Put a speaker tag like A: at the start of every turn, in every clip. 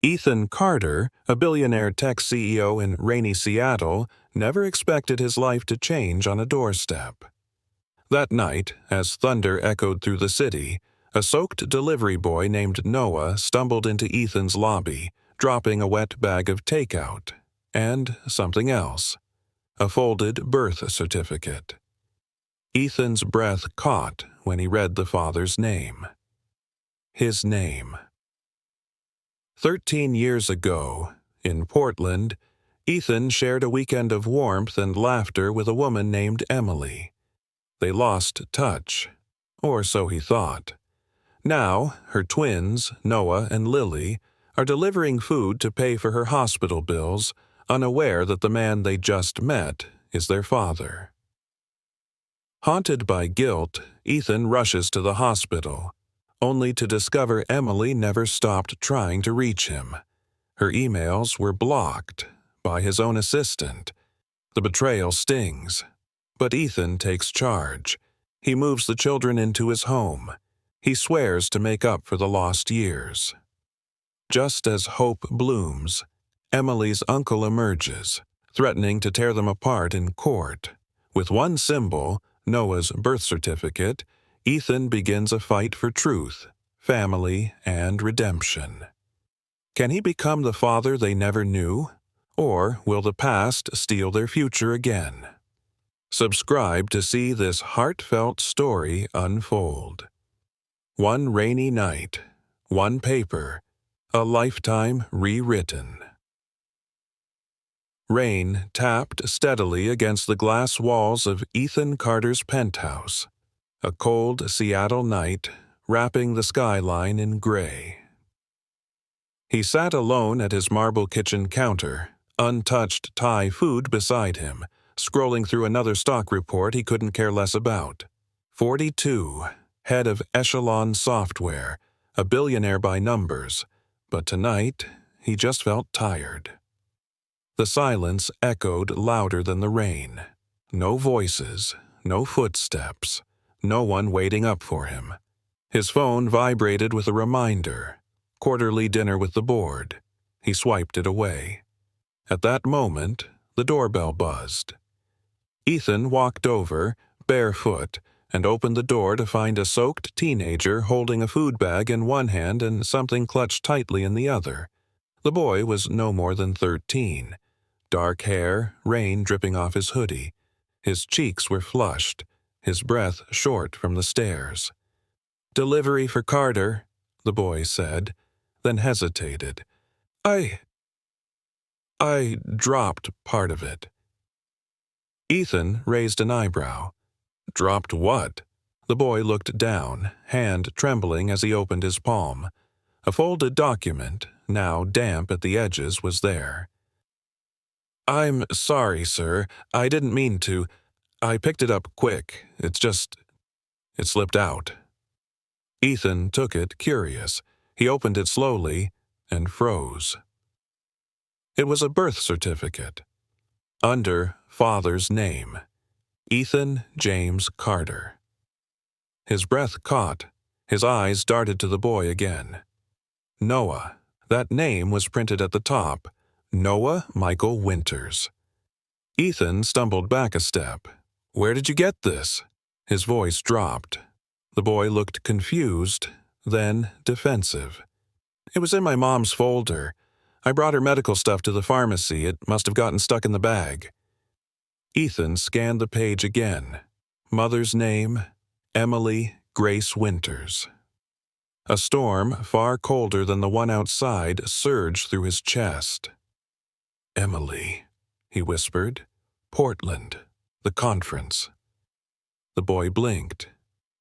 A: Ethan Carter, a billionaire tech CEO in rainy Seattle, never expected his life to change on a doorstep. That night, as thunder echoed through the city, a soaked delivery boy named Noah stumbled into Ethan's lobby, dropping a wet bag of takeout and something else, a folded birth certificate. Ethan's breath caught when he read the father's name. His name. 13 years ago, in Portland, Ethan shared a weekend of warmth and laughter with a woman named Emily. They lost touch, or so he thought. Now, her twins, Noah and Lily, are delivering food to pay for her hospital bills, unaware that the man they just met is their father. Haunted by guilt, Ethan rushes to the hospital, only to discover Emily never stopped trying to reach him. Her emails were blocked by his own assistant. The betrayal stings, but Ethan takes charge. He moves the children into his home. He swears to make up for the lost years. Just as hope blooms, Emily's uncle emerges, threatening to tear them apart in court. With one symbol, Noah's birth certificate, Ethan begins a fight for truth, family, and redemption. Can he become the father they never knew? Or will the past steal their future again? Subscribe to see this heartfelt story unfold. One rainy night, one paper, a lifetime rewritten. Rain tapped steadily against the glass walls of Ethan Carter's penthouse. A cold Seattle night, wrapping the skyline in gray. He sat alone at his marble kitchen counter, untouched Thai food beside him, scrolling through another stock report he couldn't care less about. 42, head of Echelon Software, a billionaire by numbers, but tonight he just felt tired. The silence echoed louder than the rain. No voices, no footsteps. No one waiting up for him. His phone vibrated with a reminder. Quarterly dinner with the board. He swiped it away. At that moment, the doorbell buzzed. Ethan walked over, barefoot, and opened the door to find a soaked teenager holding a food bag in one hand and something clutched tightly in the other. The boy was no more than 13. Dark hair, rain dripping off his hoodie. His cheeks were flushed. His breath short from the stairs. "Delivery for Carter," the boy said, then hesitated. I dropped part of it. Ethan raised an eyebrow. Dropped what? The boy looked down, hand trembling as he opened his palm. A folded document, now damp at the edges, was there. "I'm sorry, sir. I didn't mean to. I picked it up quick. It slipped out." Ethan took it, curious. He opened it slowly and froze. It was a birth certificate. Under father's name, Ethan James Carter. His breath caught. His eyes darted to the boy again. Noah. That name was printed at the top. Noah Michael Winters. Ethan stumbled back a step. "Where did you get this?" His voice dropped. The boy looked confused, then defensive. "It was in my mom's folder. I brought her medical stuff to the pharmacy. It must have gotten stuck in the bag." Ethan scanned the page again. Mother's name, Emily Grace Winters. A storm far colder than the one outside surged through his chest. "Emily," he whispered. "Portland. The conference." The boy blinked.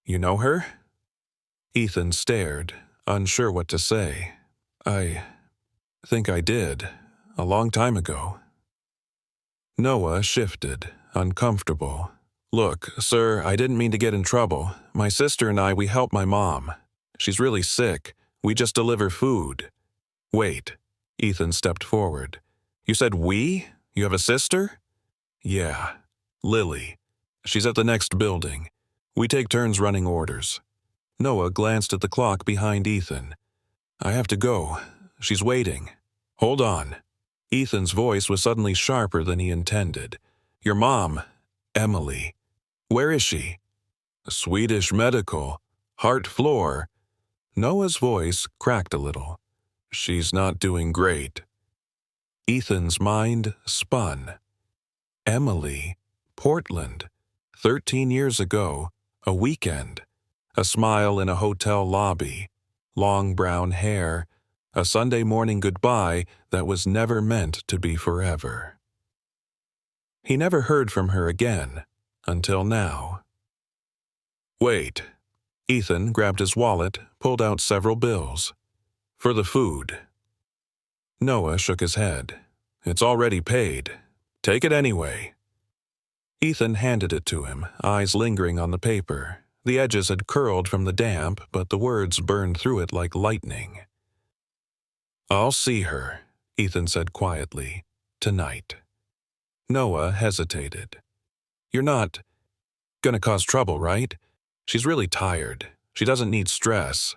A: "You know her?" Ethan stared, unsure what to say. "I think I did, a long time ago." Noah shifted, uncomfortable. "Look, sir, I didn't mean to get in trouble. My sister and I, we help my mom. She's really sick. We just deliver food." "Wait." Ethan stepped forward. "You said we? You have a sister?" "Yeah. Lily. She's at the next building. We take turns running orders." Noah glanced at the clock behind Ethan. "I have to go. She's waiting. Hold on. Ethan's voice was suddenly sharper than he intended. Your mom, Emily. Where is she? Swedish medical. Heart floor. Noah's voice cracked a little. She's not doing great. Ethan's mind spun. Emily, Portland, 13 years ago, a weekend, a smile in a hotel lobby, long brown hair, a Sunday morning goodbye that was never meant to be forever. He never heard from her again, until now. Wait. Ethan grabbed his wallet, pulled out several bills. For the food. Noah shook his head. It's already paid. Take it anyway. Ethan handed it to him, eyes lingering on the paper. The edges had curled from the damp, but the words burned through it like lightning. I'll see her, Ethan said quietly. Tonight. Noah hesitated. You're not gonna cause trouble, right? She's really tired. She doesn't need stress.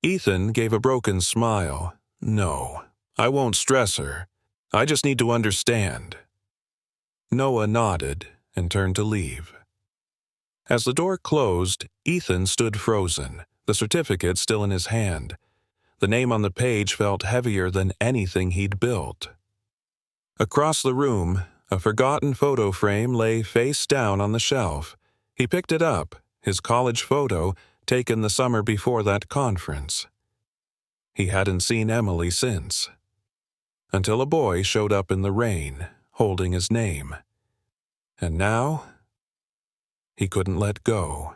A: Ethan gave a broken smile. No, I won't stress her. I just need to understand. Noah nodded and turned to leave. As the door closed, Ethan stood frozen, the certificate still in his hand. The name on the page felt heavier than anything he'd built. Across the room, a forgotten photo frame lay face down on the shelf. He picked it up, his college photo, taken the summer before that conference. He hadn't seen Emily since. Until a boy showed up in the rain, holding his name. And now, he couldn't let go.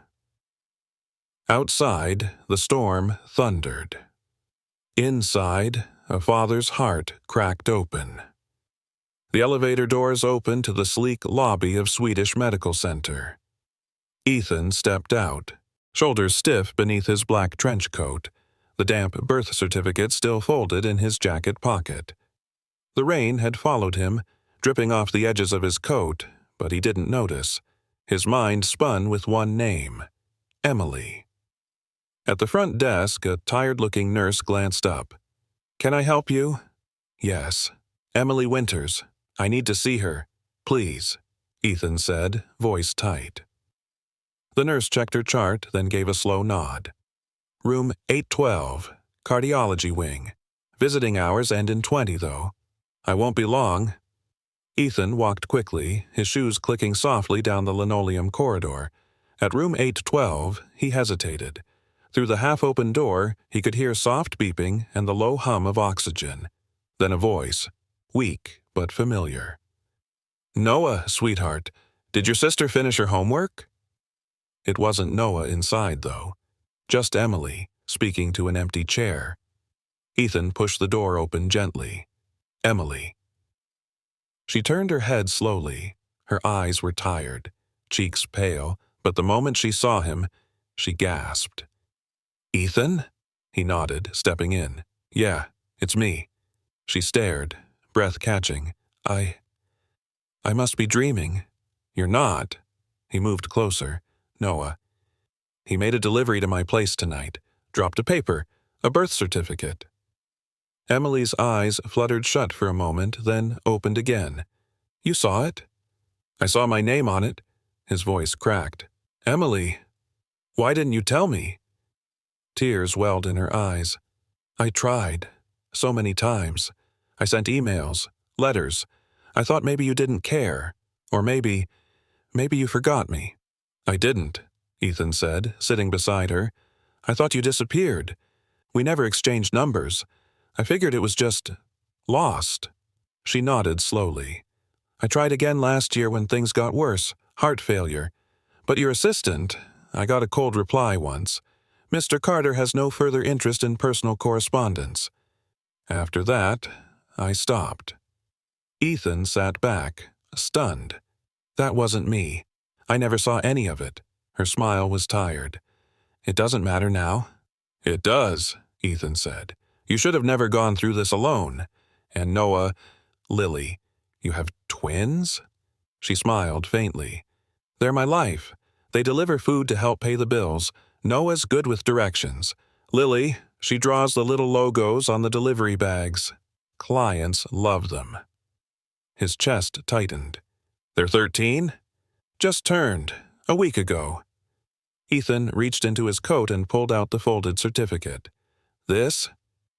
A: Outside, the storm thundered. Inside, a father's heart cracked open. The elevator doors opened to the sleek lobby of Swedish Medical Center. Ethan stepped out, shoulders stiff beneath his black trench coat, the damp birth certificate still folded in his jacket pocket. The rain had followed him, dripping off the edges of his coat, but he didn't notice. His mind spun with one name, Emily. At the front desk, a tired-looking nurse glanced up. Can I help you? Yes. Emily Winters. I need to see her. Please, Ethan said, voice tight. The nurse checked her chart, then gave a slow nod. Room 812, cardiology wing. Visiting hours end in 20, though. I won't be long. Ethan walked quickly, his shoes clicking softly down the linoleum corridor. At room 812, he hesitated. Through the half-open door, he could hear soft beeping and the low hum of oxygen. Then a voice, weak but familiar. Noah, sweetheart, did your sister finish her homework? It wasn't Noah inside, though. Just Emily, speaking to an empty chair. Ethan pushed the door open gently. Emily. She turned her head slowly. Her eyes were tired, cheeks pale, but the moment she saw him, she gasped. Ethan? He nodded, stepping in. Yeah, it's me. She stared, breath catching. I must be dreaming. You're not. He moved closer. Noah. He made a delivery to my place tonight. Dropped a paper, a birth certificate. Emily's eyes fluttered shut for a moment, then opened again. You saw it? I saw my name on it. His voice cracked. Emily, why didn't you tell me? Tears welled in her eyes. I tried. So many times. I sent emails, letters. I thought maybe you didn't care. Or maybe you forgot me. I didn't, Ethan said, sitting beside her. I thought you disappeared. We never exchanged numbers. I figured it was just lost. She nodded slowly. I tried again last year when things got worse, heart failure. But your assistant, I got a cold reply once. Mr. Carter has no further interest in personal correspondence. After that, I stopped. Ethan sat back, stunned. That wasn't me. I never saw any of it. Her smile was tired. It doesn't matter now. It does, Ethan said. You should have never gone through this alone. And Noah, Lily, you have twins? She smiled faintly. They're my life. They deliver food to help pay the bills. Noah's good with directions. Lily, She draws the little logos on the delivery bags. Clients love them. His chest tightened. They're 13? Just turned, a week ago. Ethan reached into his coat and pulled out the folded certificate. This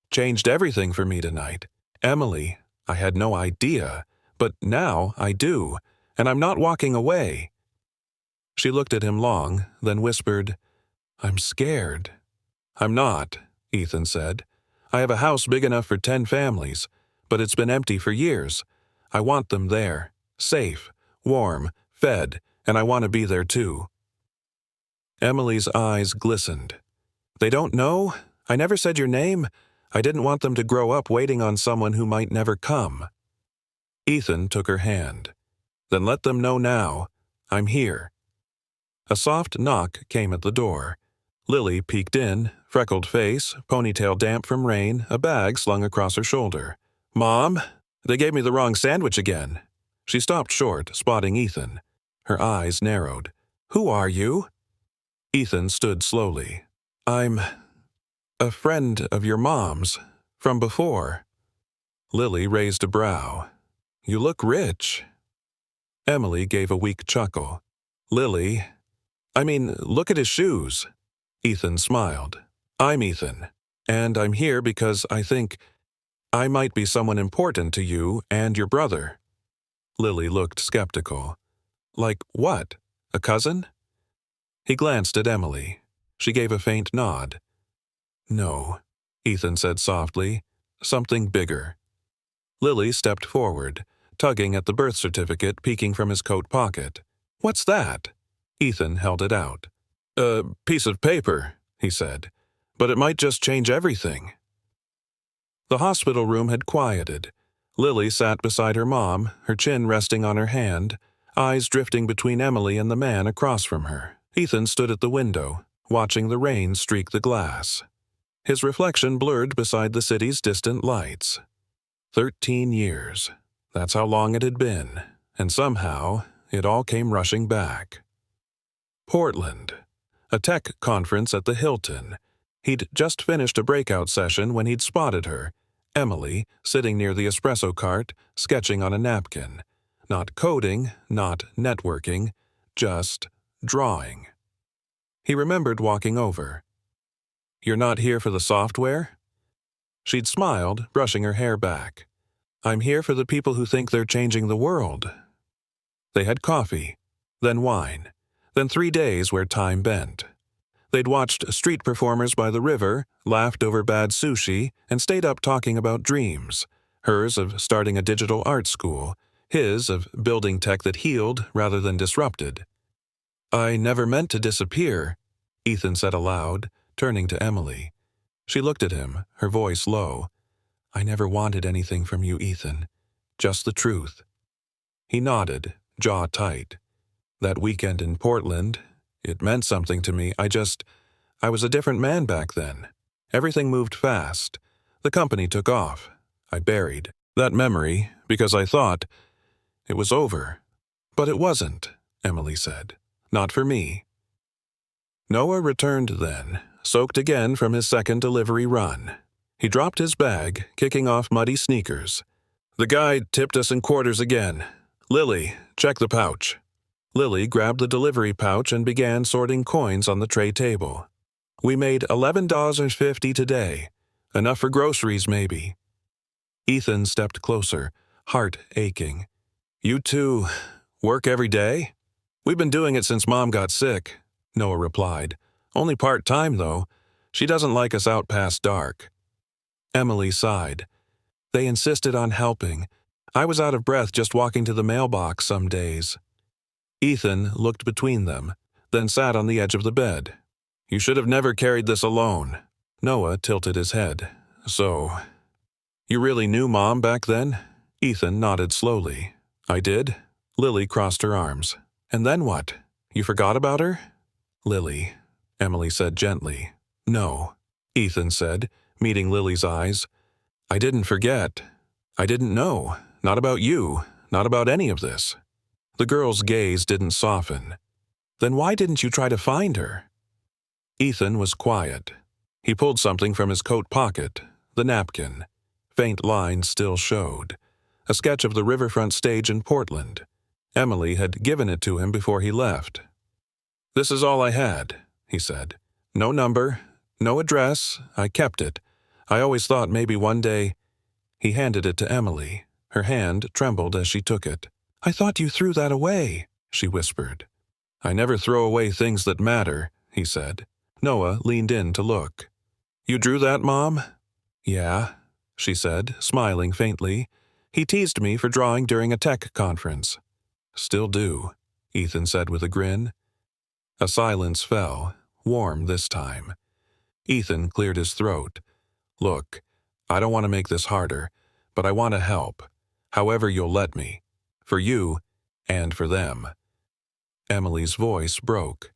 A: changed everything for me tonight. Emily, I had no idea, but now I do, and I'm not walking away. She looked at him long, then whispered, I'm scared. I'm not, Ethan said. I have a house big enough for 10 families, but it's been empty for years. I want them there, safe, warm, fed, and I want to be there too. Emily's eyes glistened. They don't know? I never said your name. I didn't want them to grow up waiting on someone who might never come. Ethan took her hand. Then let them know now. I'm here. A soft knock came at the door. Lily peeked in, freckled face, ponytail damp from rain, a bag slung across her shoulder. Mom, they gave me the wrong sandwich again. She stopped short, spotting Ethan. Her eyes narrowed. Who are you? Ethan stood slowly. I'm a friend of your mom's, from before. Lily raised a brow. You look rich. Emily gave a weak chuckle. Lily, look at his shoes. Ethan smiled. I'm Ethan, and I'm here because I think I might be someone important to you and your brother. Lily looked skeptical. Like what? A cousin? He glanced at Emily. She gave a faint nod. No, Ethan said softly. Something bigger. Lily stepped forward, tugging at the birth certificate peeking from his coat pocket. What's that? Ethan held it out. A piece of paper, he said, but it might just change everything. The hospital room had quieted. Lily sat beside her mom, her chin resting on her hand, eyes drifting between Emily and the man across from her. Ethan stood at the window, watching the rain streak the glass. His reflection blurred beside the city's distant lights. 13 years. That's how long it had been, and somehow it all came rushing back. Portland. A tech conference at the Hilton. He'd just finished a breakout session when he'd spotted her, Emily, sitting near the espresso cart, sketching on a napkin. Not coding, not networking, just drawing. He remembered walking over. You're not here for the software? She'd smiled, brushing her hair back. I'm here for the people who think they're changing the world. They had coffee, then wine, then 3 days where time bent. They'd watched street performers by the river, laughed over bad sushi, and stayed up talking about dreams. Hers of starting a digital art school, his of building tech that healed rather than disrupted. I never meant to disappear, Ethan said aloud, turning to Emily. She looked at him, her voice low. I never wanted anything from you, Ethan. Just the truth. He nodded, jaw tight. That weekend in Portland, it meant something to me. I was a different man back then. Everything moved fast. The company took off. I buried that memory because I thought it was over. But it wasn't, Emily said. Not for me. Noah returned then, soaked again from his second delivery run. He dropped his bag, kicking off muddy sneakers. The guy tipped us in quarters again. Lily, check the pouch. Lily grabbed the delivery pouch and began sorting coins on the tray table. We made $11.50 today. Enough for groceries, maybe. Ethan stepped closer, heart aching. You two work every day? We've been doing it since Mom got sick, Noah replied. Only part-time, though. She doesn't like us out past dark. Emily sighed. They insisted on helping. I was out of breath just walking to the mailbox some days. Ethan looked between them, then sat on the edge of the bed. You should have never carried this alone. Noah tilted his head. So, you really knew Mom back then? Ethan nodded slowly. I did. Lily crossed her arms. And then what? You forgot about her? Lily, Emily said gently. No, Ethan said, meeting Lily's eyes. I didn't forget. I didn't know. Not about you. Not about any of this. The girl's gaze didn't soften. Then why didn't you try to find her? Ethan was quiet. He pulled something from his coat pocket, the napkin. Faint lines still showed. A sketch of the riverfront stage in Portland. Emily had given it to him before he left. "This is all I had," he said. "No number, no address. I kept it. I always thought maybe one day—" He handed it to Emily. Her hand trembled as she took it. "I thought you threw that away," she whispered. "I never throw away things that matter," he said. Noah leaned in to look. "You drew that, Mom?" "Yeah," she said, smiling faintly. "He teased me for drawing during a tech conference." "Still do," Ethan said with a grin. A silence fell, warm this time. Ethan cleared his throat. "Look, I don't want to make this harder, but I want to help, however you'll let me, for you and for them." Emily's voice broke.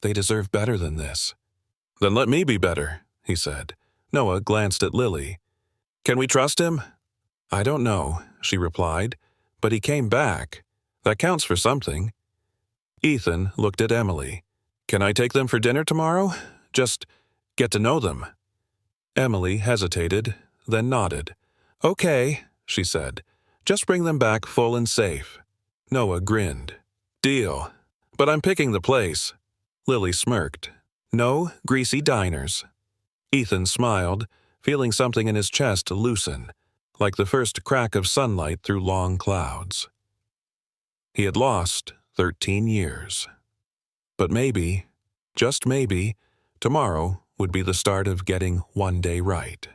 A: "They deserve better than this." "Then let me be better," he said. Noah glanced at Lily. "Can we trust him?" "I don't know," she replied, "but he came back. That counts for something." Ethan looked at Emily. "Can I take them for dinner tomorrow? Just get to know them." Emily hesitated, then nodded. "Okay," she said. "Just bring them back full and safe." Noah grinned. "Deal. But I'm picking the place." Lily smirked. "No greasy diners." Ethan smiled, feeling something in his chest loosen, like the first crack of sunlight through long clouds. He had lost 13 years. But maybe, just maybe, tomorrow would be the start of getting one day right.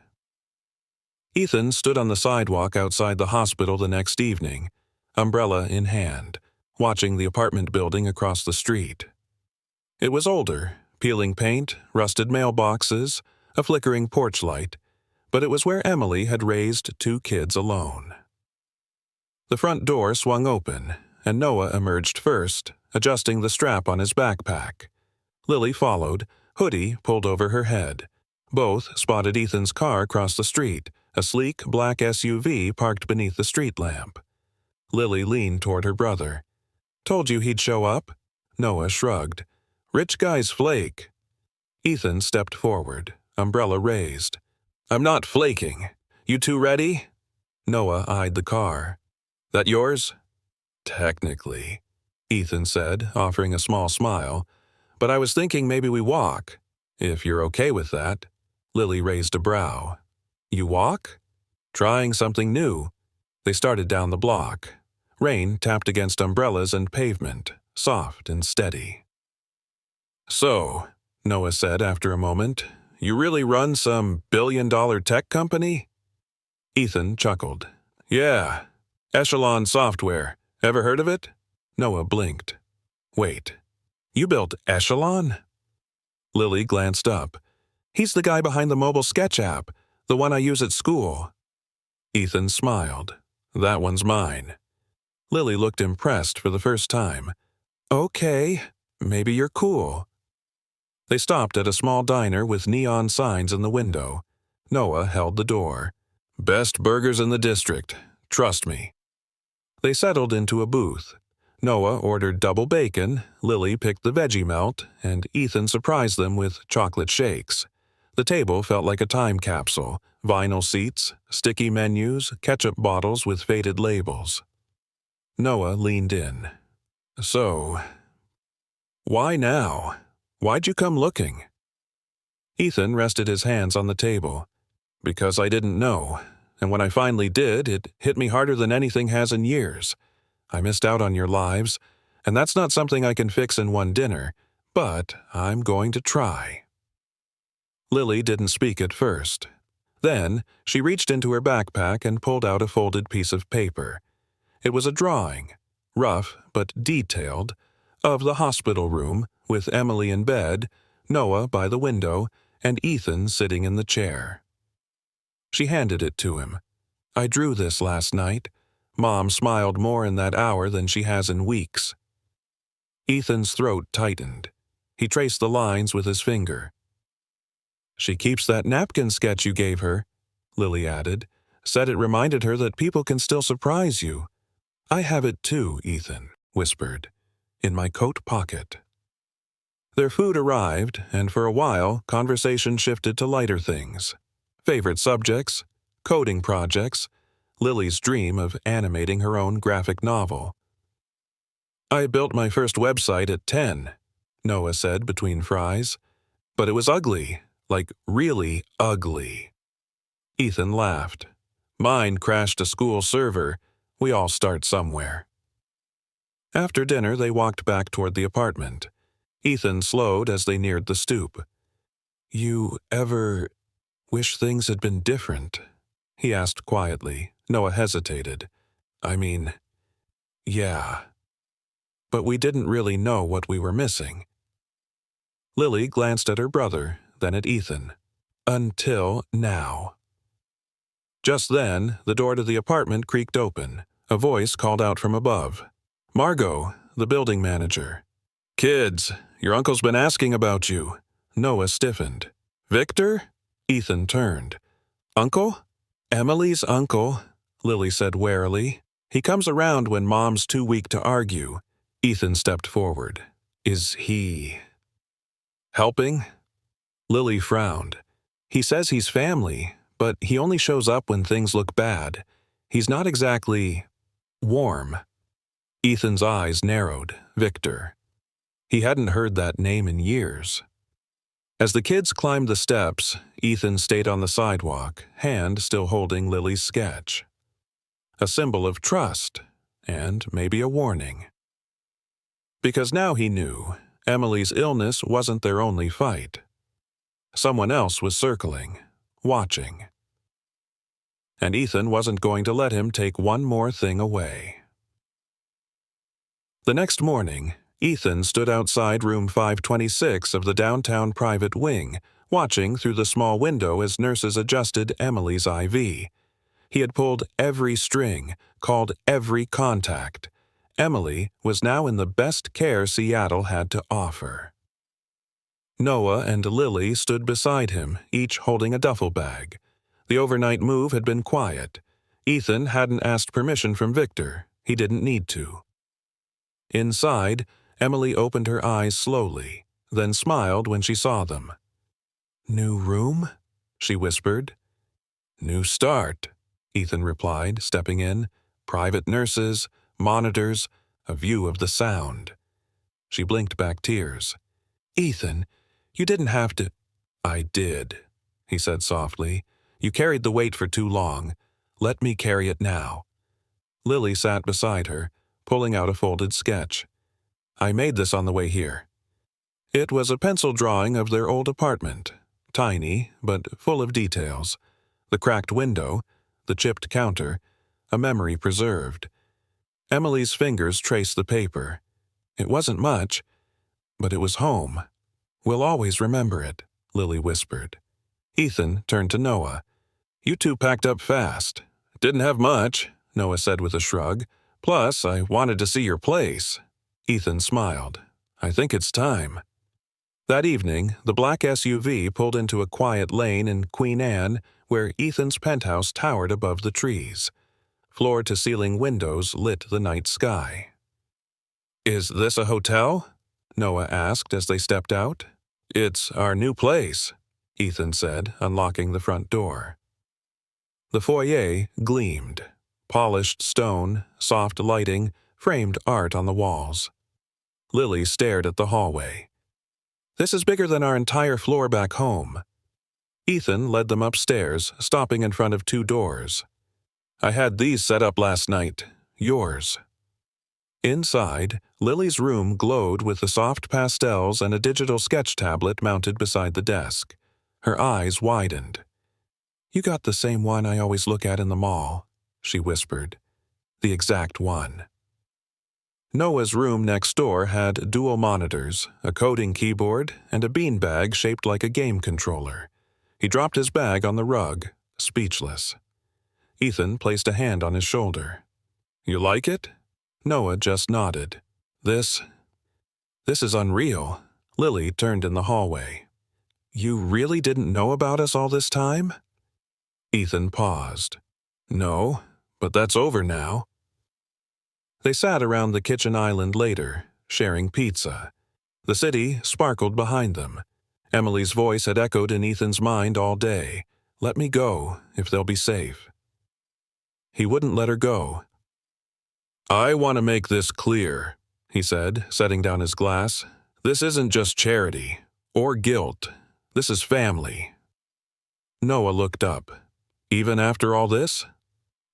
A: Ethan stood on the sidewalk outside the hospital the next evening, umbrella in hand, watching the apartment building across the street. It was older, peeling paint, rusted mailboxes, a flickering porch light, but it was where Emily had raised 2 kids alone. The front door swung open, and Noah emerged first, adjusting the strap on his backpack. Lily followed, hoodie pulled over her head. Both spotted Ethan's car across the street, a sleek black SUV parked beneath the street lamp. Lily leaned toward her brother. "Told you he'd show up?" Noah shrugged. "Rich guys flake." Ethan stepped forward, umbrella raised. "I'm not flaking. You two ready?" Noah eyed the car. "That yours?" "Technically," Ethan said, offering a small smile. "But I was thinking maybe we walk, if you're okay with that." Lily raised a brow. "You walk?" "Trying something new." They started down the block. Rain tapped against umbrellas and pavement, soft and steady. "So," Noah said after a moment, "you really run some billion-dollar tech company?" Ethan chuckled. "Yeah. Echelon Software. Ever heard of it?" Noah blinked. "Wait. You built Echelon?" Lily glanced up. "He's the guy behind the mobile sketch app, the one I use at school." Ethan smiled. "That one's mine." Lily looked impressed for the first time. "Okay, maybe you're cool." They stopped at a small diner with neon signs in the window. Noah held the door. "Best burgers in the district. Trust me." They settled into a booth. Noah ordered double bacon, Lily picked the veggie melt, and Ethan surprised them with chocolate shakes. The table felt like a time capsule, vinyl seats, sticky menus, ketchup bottles with faded labels. Noah leaned in. "So, why now? Why'd you come looking?" Ethan rested his hands on the table. "Because I didn't know, and when I finally did, it hit me harder than anything has in years. I missed out on your lives, and that's not something I can fix in one dinner, but I'm going to try." Lily didn't speak at first. Then, she reached into her backpack and pulled out a folded piece of paper. It was a drawing, rough but detailed, of the hospital room, with Emily in bed, Noah by the window, and Ethan sitting in the chair. She handed it to him. "I drew this last night. Mom smiled more in that hour than she has in weeks." Ethan's throat tightened. He traced the lines with his finger. "She keeps that napkin sketch you gave her," Lily added. "Said it reminded her that people can still surprise you." "I have it too," Ethan whispered, "in my coat pocket." Their food arrived, and for a while, conversation shifted to lighter things. Favorite subjects, coding projects, Lily's dream of animating her own graphic novel. "I built my first website at 10, Noah said between fries. "But it was ugly, like really ugly." Ethan laughed. "Mine crashed a school server. We all start somewhere." After dinner, they walked back toward the apartment. Ethan slowed as they neared the stoop. "You ever wish things had been different?" he asked quietly. Noah hesitated. "I mean, yeah. But we didn't really know what we were missing." Lily glanced at her brother, then at Ethan. "Until now." Just then, the door to the apartment creaked open. A voice called out from above. "Margot, the building manager." "Kids, your uncle's been asking about you." Noah stiffened. "Victor?" Ethan turned. "Uncle?" "Emily's uncle," Lily said warily. "He comes around when Mom's too weak to argue." Ethan stepped forward. "Is he helping?" Lily frowned. "He says he's family, but he only shows up when things look bad. He's not exactly warm." Ethan's eyes narrowed. Victor. He hadn't heard that name in years. As the kids climbed the steps, Ethan stayed on the sidewalk, hand still holding Lily's sketch. A symbol of trust, and maybe a warning. Because now he knew Emily's illness wasn't their only fight. Someone else was circling, watching. And Ethan wasn't going to let him take one more thing away. The next morning, Ethan stood outside room 526 of the downtown private wing, watching through the small window as nurses adjusted Emily's IV. He had pulled every string, called every contact. Emily was now in the best care Seattle had to offer. Noah and Lily stood beside him, each holding a duffel bag. The overnight move had been quiet. Ethan hadn't asked permission from Victor. He didn't need to. Inside, Emily opened her eyes slowly, then smiled when she saw them. "New room?" she whispered. "New start," Ethan replied, stepping in. "Private nurses, monitors, a view of the sound." She blinked back tears. "Ethan, you didn't have to—" "I did," he said softly. "You carried the weight for too long. Let me carry it now." Lily sat beside her, pulling out a folded sketch. "I made this on the way here." It was a pencil drawing of their old apartment, tiny but full of details. The cracked window, the chipped counter, a memory preserved. Emily's fingers traced the paper. It wasn't much, but it was home. "We'll always remember it," Lily whispered. Ethan turned to Noah. "You two packed up fast." "Didn't have much," Noah said with a shrug. "Plus, I wanted to see your place." Ethan smiled. "I think it's time." That evening, the black SUV pulled into a quiet lane in Queen Anne where Ethan's penthouse towered above the trees. Floor-to-ceiling windows lit the night sky. "Is this a hotel?" Noah asked as they stepped out. "It's our new place," Ethan said, unlocking the front door. The foyer gleamed. Polished stone, soft lighting, framed art on the walls. Lily stared at the hallway. "This is bigger than our entire floor back home." Ethan led them upstairs, stopping in front of two doors. "I had these set up last night. Yours." Inside, Lily's room glowed with the soft pastels and a digital sketch tablet mounted beside the desk. Her eyes widened. "You got the same one I always look at in the mall," she whispered. "The exact one." Noah's room next door had dual monitors, a coding keyboard, and a beanbag shaped like a game controller. He dropped his bag on the rug, speechless. Ethan placed a hand on his shoulder. "You like it?" Noah just nodded. This is unreal." Lily turned in the hallway. "You really didn't know about us all this time?" Ethan paused. "No, but that's over now." They sat around the kitchen island later, sharing pizza. The city sparkled behind them. Emily's voice had echoed in Ethan's mind all day. Let me go, if they'll be safe. He wouldn't let her go. I want to make this clear, he said, setting down his glass. This isn't just charity, or guilt. This is family. Noah looked up. Even after all this?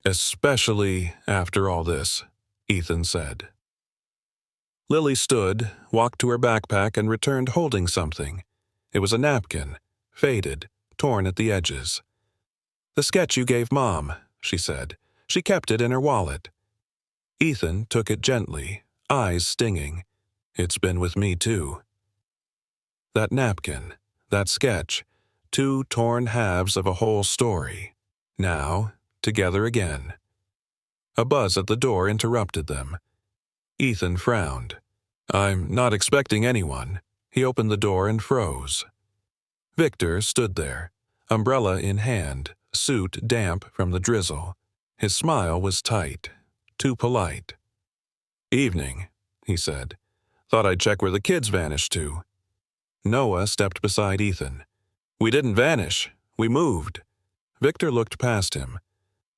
A: Especially after all this, Ethan said. Lily stood, walked to her backpack, and returned holding something. It was a napkin, faded, torn at the edges. The sketch you gave Mom, she said. She kept it in her wallet. Ethan took it gently, eyes stinging. It's been with me, too. That napkin, that sketch, two torn halves of a whole story. Now, together again. A buzz at the door interrupted them. Ethan frowned. I'm not expecting anyone. He opened the door and froze. Victor stood there, umbrella in hand, suit damp from the drizzle. His smile was tight, too polite. Evening, he said. Thought I'd check where the kids vanished to. Noah stepped beside Ethan. We didn't vanish. We moved. Victor looked past him.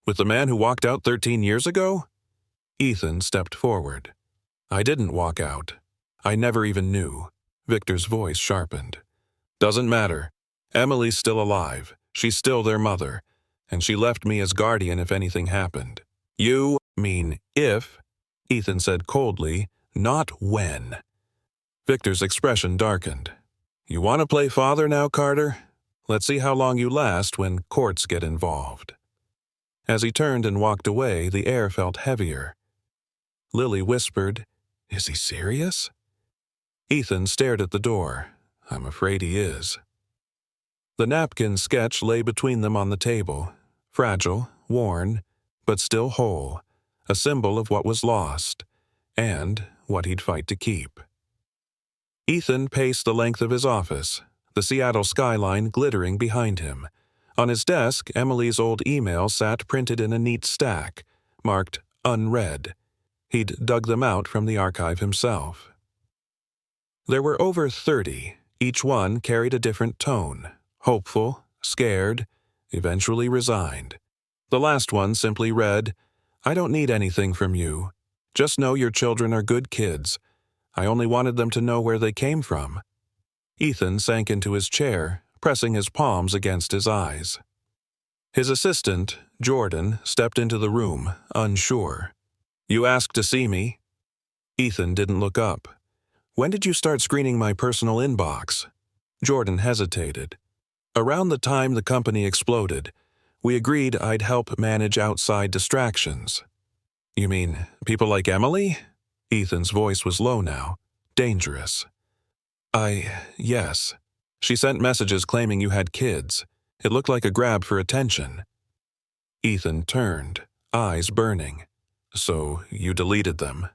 A: With the man who walked out 13 years ago? Ethan stepped forward. I didn't walk out. I never even knew. Victor's voice sharpened. Doesn't matter. Emily's still alive. She's still their mother. And she left me as guardian if anything happened. You mean if, Ethan said coldly, not when. Victor's expression darkened. You want to play father now, Carter? Let's see how long you last when courts get involved. As he turned and walked away, the air felt heavier. Lily whispered, Is he serious? Ethan stared at the door. I'm afraid he is. The napkin sketch lay between them on the table, fragile, worn, but still whole, a symbol of what was lost, and what he'd fight to keep. Ethan paced the length of his office, the Seattle skyline glittering behind him. On his desk, Emily's old email sat printed in a neat stack, marked unread. He'd dug them out from the archive himself. There were over 30. Each one carried a different tone. Hopeful, scared, eventually resigned. The last one simply read, I don't need anything from you. Just know your children are good kids. I only wanted them to know where they came from. Ethan sank into his chair, pressing his palms against his eyes. His assistant, Jordan, stepped into the room, unsure. You asked to see me? Ethan didn't look up. When did you start screening my personal inbox? Jordan hesitated. Around the time the company exploded, we agreed I'd help manage outside distractions. You mean people like Emily? Ethan's voice was low now, dangerous. Yes. She sent messages claiming you had kids. It looked like a grab for attention. Ethan turned, eyes burning. So you deleted them.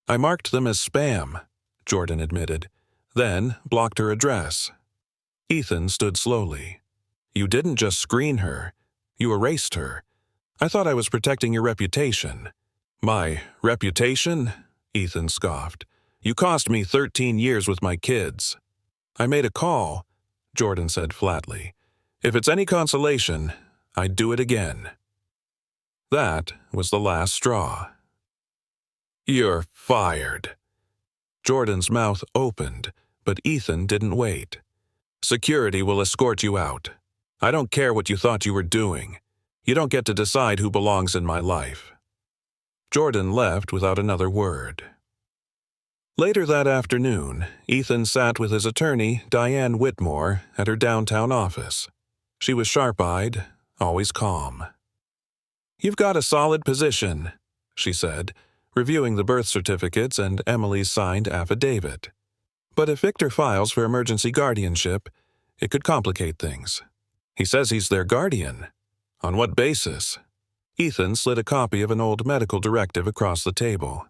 A: I marked them as spam, Jordan admitted, then blocked her address. Ethan stood slowly. You didn't just screen her. You erased her. I thought I was protecting your reputation. My reputation? Ethan scoffed. You cost me 13 years with my kids. I made a call, Jordan said flatly. If it's any consolation, I'd do it again. That was the last straw. You're fired. Jordan's mouth opened, but Ethan didn't wait. Security will escort you out. I don't care what you thought you were doing. You don't get to decide who belongs in my life. Jordan left without another word. Later that afternoon, Ethan sat with his attorney, Diane Whitmore, at her downtown office. She was sharp-eyed, always calm. You've got a solid position, she said, reviewing the birth certificates and Emily's signed affidavit. But if Victor files for emergency guardianship, it could complicate things. He says he's their guardian. On what basis? Ethan slid a copy of an old medical directive across the table.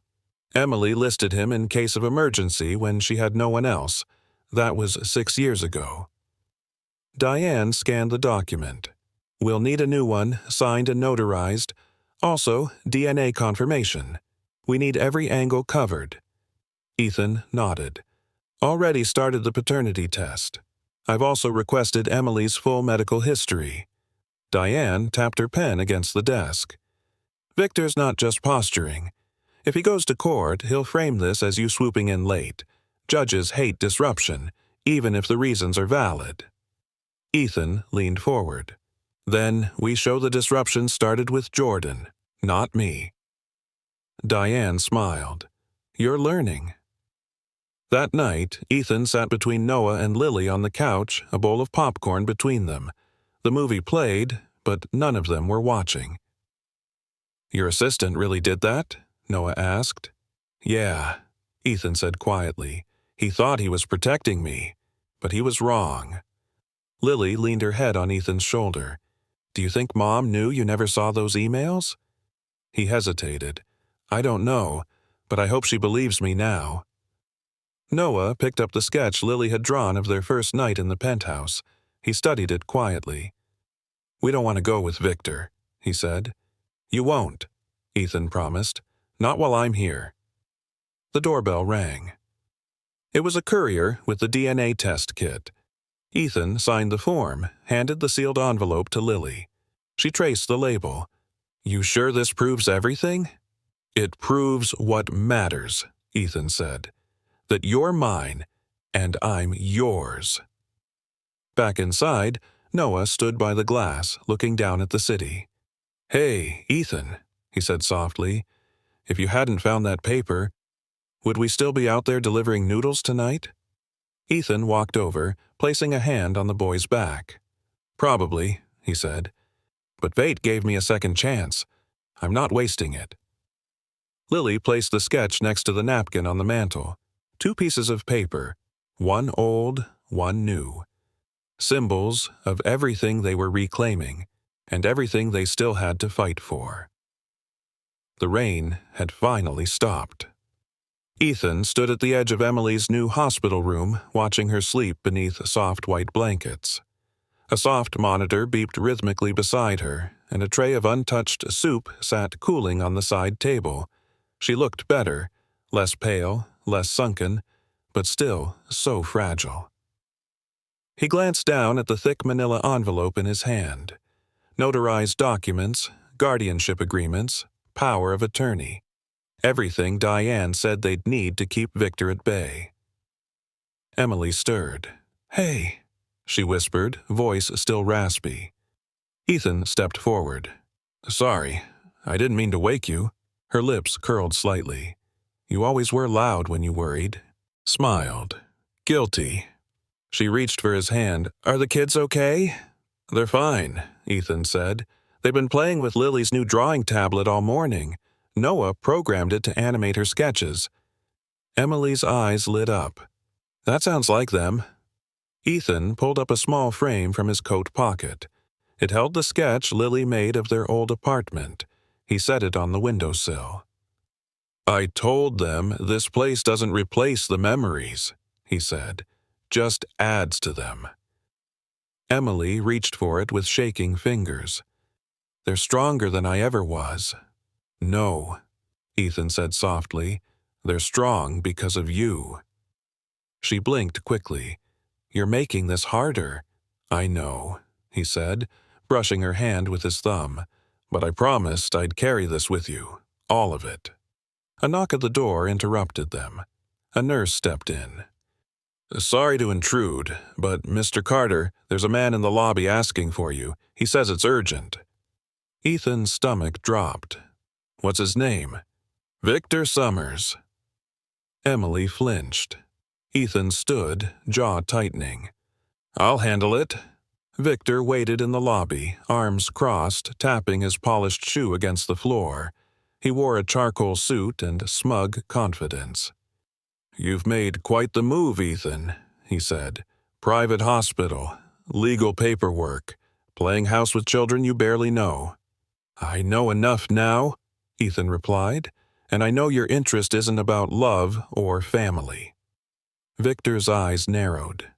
A: Emily listed him in case of emergency when she had no one else. That was 6 years ago. Diane scanned the document. We'll need a new one, signed and notarized. Also, DNA confirmation. We need every angle covered. Ethan nodded. Already started the paternity test. I've also requested Emily's full medical history. Diane tapped her pen against the desk. Victor's not just posturing. If he goes to court, he'll frame this as you swooping in late. Judges hate disruption, even if the reasons are valid. Ethan leaned forward. Then we show the disruption started with Jordan, not me. Diane smiled. You're learning. That night, Ethan sat between Noah and Lily on the couch, a bowl of popcorn between them. The movie played, but none of them were watching. Your assistant really did that? Noah asked. Yeah, Ethan said quietly. He thought he was protecting me, but he was wrong. Lily leaned her head on Ethan's shoulder. Do you think Mom knew you never saw those emails? He hesitated. I don't know, but I hope she believes me now. Noah picked up the sketch Lily had drawn of their first night in the penthouse. He studied it quietly. We don't want to go with Victor, he said. You won't, Ethan promised. Not while I'm here. The doorbell rang. It was a courier with the DNA test kit. Ethan signed the form, handed the sealed envelope to Lily. She traced the label. You sure this proves everything? It proves what matters, Ethan said. That you're mine, and I'm yours. Back inside, Noah stood by the glass, looking down at the city. Hey, Ethan, he said softly. If you hadn't found that paper, would we still be out there delivering noodles tonight? Ethan walked over, placing a hand on the boy's back. Probably, he said. But fate gave me a second chance. I'm not wasting it. Lily placed the sketch next to the napkin on the mantel. 2 pieces of paper, one old, one new. Symbols of everything they were reclaiming, and everything they still had to fight for. The rain had finally stopped. Ethan stood at the edge of Emily's new hospital room, watching her sleep beneath soft white blankets. A soft monitor beeped rhythmically beside her, and a tray of untouched soup sat cooling on the side table. She looked better, less pale, less sunken, but still so fragile. He glanced down at the thick manila envelope in his hand. Notarized documents, guardianship agreements, power of attorney. Everything Diane said they'd need to keep Victor at bay. Emily stirred. Hey, she whispered, voice still raspy. Ethan stepped forward. Sorry, I didn't mean to wake you. Her lips curled slightly. You always were loud when you worried. Smiled. Guilty. She reached for his hand. Are the kids okay? They're fine, Ethan said. They've been playing with Lily's new drawing tablet all morning. Noah programmed it to animate her sketches. Emily's eyes lit up. That sounds like them. Ethan pulled up a small frame from his coat pocket. It held the sketch Lily made of their old apartment. He set it on the windowsill. I told them this place doesn't replace the memories, he said, just adds to them. Emily reached for it with shaking fingers. They're stronger than I ever was. No, Ethan said softly. They're strong because of you. She blinked quickly. You're making this harder. I know, he said, brushing her hand with his thumb. But I promised I'd carry this with you, all of it. A knock at the door interrupted them. A nurse stepped in. Sorry to intrude, but Mr. Carter, there's a man in the lobby asking for you. He says it's urgent. Ethan's stomach dropped. What's his name? Victor Summers. Emily flinched. Ethan stood, jaw tightening. I'll handle it. Victor waited in the lobby, arms crossed, tapping his polished shoe against the floor. He wore a charcoal suit and smug confidence. You've made quite the move, Ethan, he said. Private hospital, legal paperwork, playing house with children you barely know. I know enough now, Ethan replied, and I know your interest isn't about love or family. Victor's eyes narrowed.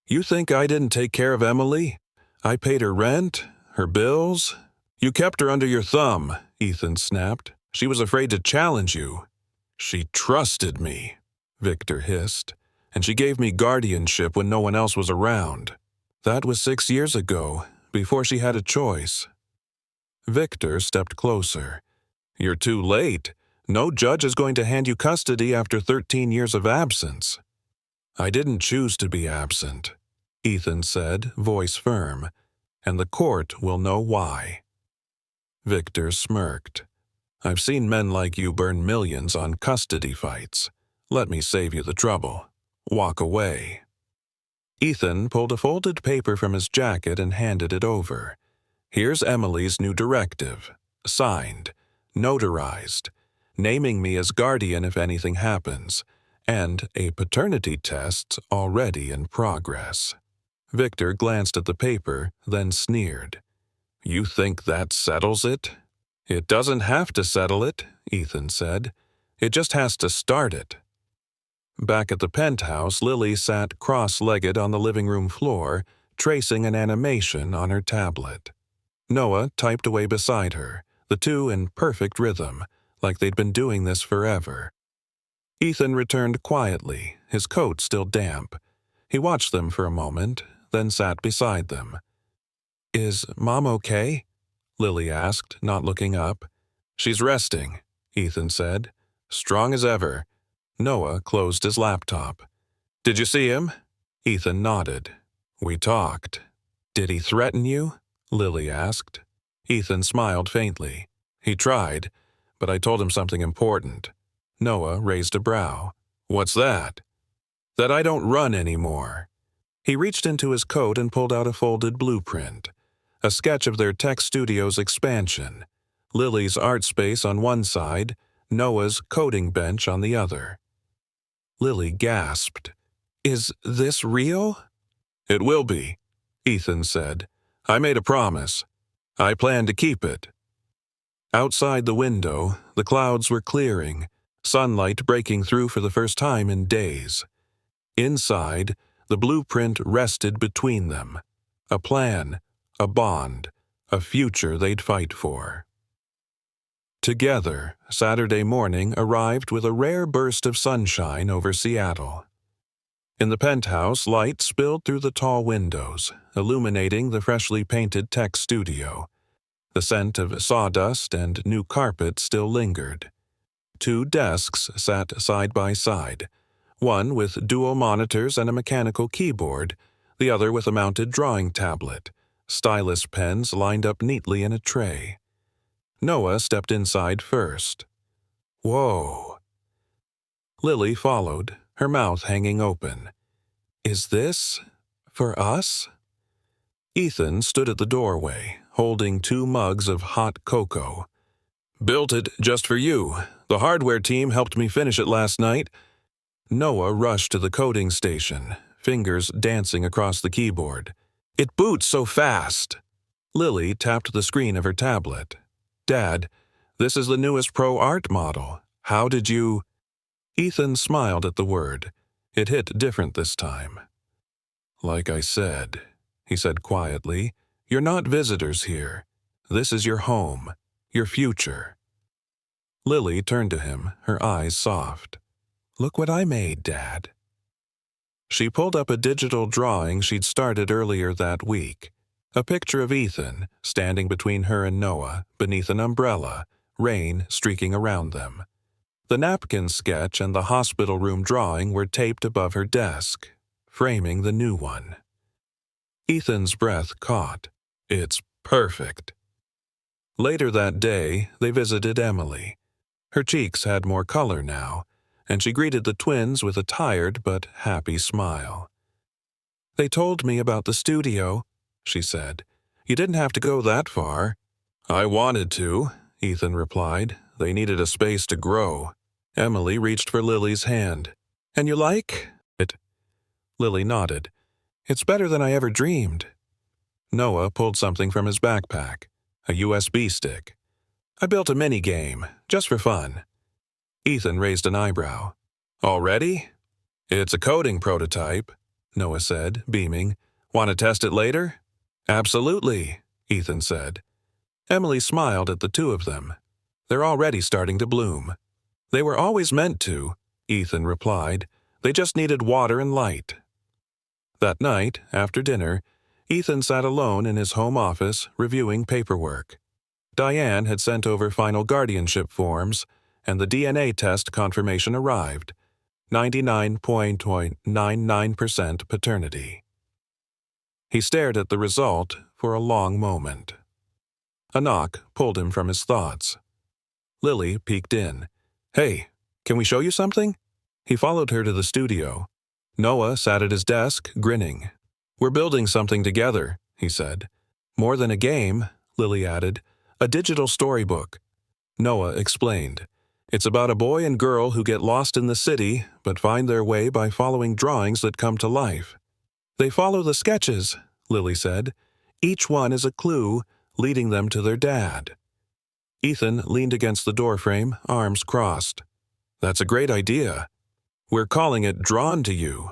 A: You think I didn't take care of Emily? I paid her rent, her bills. You kept her under your thumb, Ethan snapped. She was afraid to challenge you. She trusted me, Victor hissed. and she gave me guardianship when no one else was around. That was 6 years ago, before she had a choice. Victor stepped closer. You're too late. No judge is going to hand you custody after 13 years of absence. I didn't choose to be absent, Ethan said, voice firm, and the court will know why. Victor smirked. I've seen men like you burn millions on custody fights. Let me save you the trouble. Walk away. Ethan pulled a folded paper from his jacket and handed it over. Here's Emily's new directive. Signed. Notarized. Naming me as guardian if anything happens. And a paternity test already in progress. Victor glanced at the paper, then sneered. You think that settles it? It doesn't have to settle it, Ethan said. It just has to start it. Back at the penthouse, Lily sat cross-legged on the living room floor, tracing an animation on her tablet. Noah typed away beside her, the two in perfect rhythm, like they'd been doing this forever. Ethan returned quietly, his coat still damp. He watched them for a moment, then sat beside them. Is Mom okay? Lily asked, not looking up. She's resting, Ethan said. Strong as ever. Noah closed his laptop. Did you see him? Ethan nodded. We talked. Did he threaten you? Lily asked. Ethan smiled faintly. He tried, but I told him something important. Noah raised a brow. What's that? That I don't run anymore. He reached into his coat and pulled out a folded blueprint. A sketch of their tech studio's expansion. Lily's art space on one side, Noah's coding bench on the other. Lily gasped. Is this real? It will be, Ethan said. I made a promise. I plan to keep it. Outside the window, the clouds were clearing, sunlight breaking through for the first time in days. Inside, the blueprint rested between them. A plan, a bond, a future they'd fight for. Together, Saturday morning arrived with a rare burst of sunshine over Seattle. In the penthouse, light spilled through the tall windows, illuminating the freshly painted tech studio. The scent of sawdust and new carpet still lingered. 2 desks sat side by side, one with dual monitors and a mechanical keyboard, the other with a mounted drawing tablet, stylus pens lined up neatly in a tray. Noah stepped inside first. Whoa. Lily followed, her mouth hanging open. Is this for us? Ethan stood at the doorway, holding 2 mugs of hot cocoa. Built it just for you. The hardware team helped me finish it last night. Noah rushed to the coding station, fingers dancing across the keyboard. It boots so fast. Lily tapped the screen of her tablet. Dad, this is the newest Pro Art model. How did you... Ethan smiled at the word. It hit different this time. Like I said, he said quietly, you're not visitors here. This is your home, your future. Lily turned to him, her eyes soft. Look what I made, Dad. She pulled up a digital drawing she'd started earlier that week. A picture of Ethan, standing between her and Noah, beneath an umbrella, rain streaking around them. The napkin sketch and the hospital room drawing were taped above her desk, framing the new one. Ethan's breath caught. It's perfect. Later that day, they visited Emily. Her cheeks had more color now, and she greeted the twins with a tired but happy smile. They told me about the studio, she said. You didn't have to go that far. I wanted to, Ethan replied. They needed a space to grow. Emily reached for Lily's hand. And you like it? Lily nodded. It's better than I ever dreamed. Noah pulled something from his backpack, a USB stick. I built a mini-game, just for fun. Ethan raised an eyebrow. Already? It's a coding prototype, Noah said, beaming. Want to test it later? Absolutely, Ethan said. Emily smiled at the 2 of them. They're already starting to bloom. They were always meant to, Ethan replied. They just needed water and light. That night, after dinner, Ethan sat alone in his home office reviewing paperwork. Diane had sent over final guardianship forms, and the DNA test confirmation arrived. 99.99% paternity. He stared at the result for a long moment. A knock pulled him from his thoughts. Lily peeked in. "Hey, can we show you something?" He followed her to the studio. Noah sat at his desk, grinning. "We're building something together," he said. "More than a game," Lily added. "A digital storybook." Noah explained. "It's about a boy and girl who get lost in the city, but find their way by following drawings that come to life." "They follow the sketches," Lily said. "Each one is a clue, leading them to their dad." Ethan leaned against the doorframe, arms crossed. "That's a great idea." "We're calling it Drawn to You,"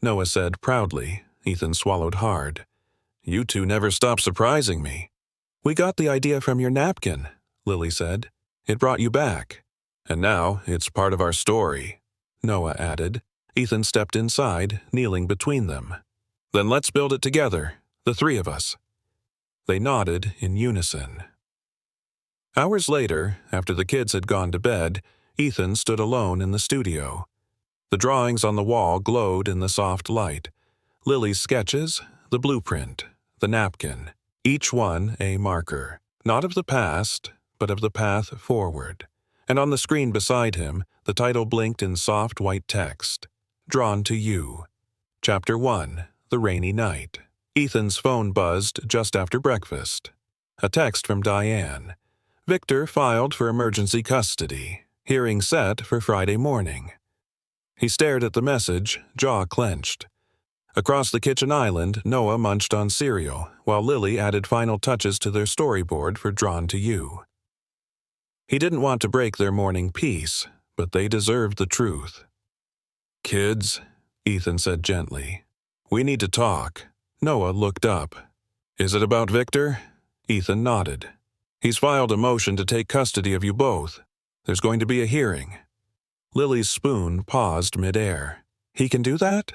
A: Noah said proudly. Ethan swallowed hard. "You two never stop surprising me." "We got the idea from your napkin," Lily said. "It brought you back." "And now it's part of our story," Noah added. Ethan stepped inside, kneeling between them. "Then let's build it together, the three of us." They nodded in unison. Hours later, after the kids had gone to bed, Ethan stood alone in the studio. The drawings on the wall glowed in the soft light. Lily's sketches, the blueprint, the napkin, each one a marker, not of the past, but of the path forward. And on the screen beside him, the title blinked in soft white text. Drawn to You. Chapter 1. The Rainy Night. Ethan's phone buzzed just after breakfast. A text from Diane. Victor filed for emergency custody. Hearing set for Friday morning. He stared at the message, jaw clenched. Across the kitchen island, Noah munched on cereal, while Lily added final touches to their storyboard for Drawn to You. He didn't want to break their morning peace, but they deserved the truth. "Kids," Ethan said gently, "we need to talk." Noah looked up. "Is it about Victor?" Ethan nodded. "He's filed a motion to take custody of you both. There's going to be a hearing." Lily's spoon paused midair. "He can do that?"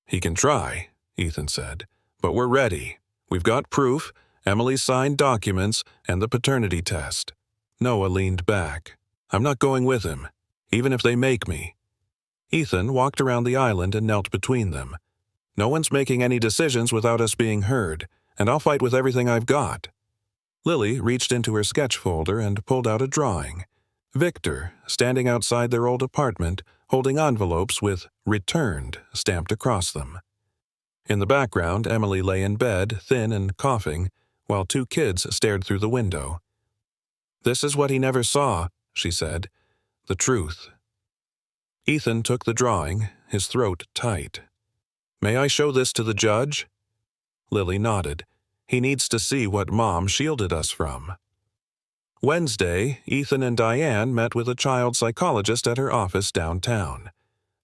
A: "He can try," Ethan said. "But we're ready. We've got proof, Emily's signed documents, and the paternity test." Noah leaned back. "I'm not going with him, even if they make me." Ethan walked around the island and knelt between them. "No one's making any decisions without us being heard, and I'll fight with everything I've got." Lily reached into her sketch folder and pulled out a drawing. Victor, standing outside their old apartment, holding envelopes with "Returned" stamped across them. In the background, Emily lay in bed, thin and coughing, while two kids stared through the window. "This is what he never saw," she said. "The truth." Ethan took the drawing, his throat tight. "May I show this to the judge?" Lily nodded. "He needs to see what Mom shielded us from." Wednesday, Ethan and Diane met with a child psychologist at her office downtown.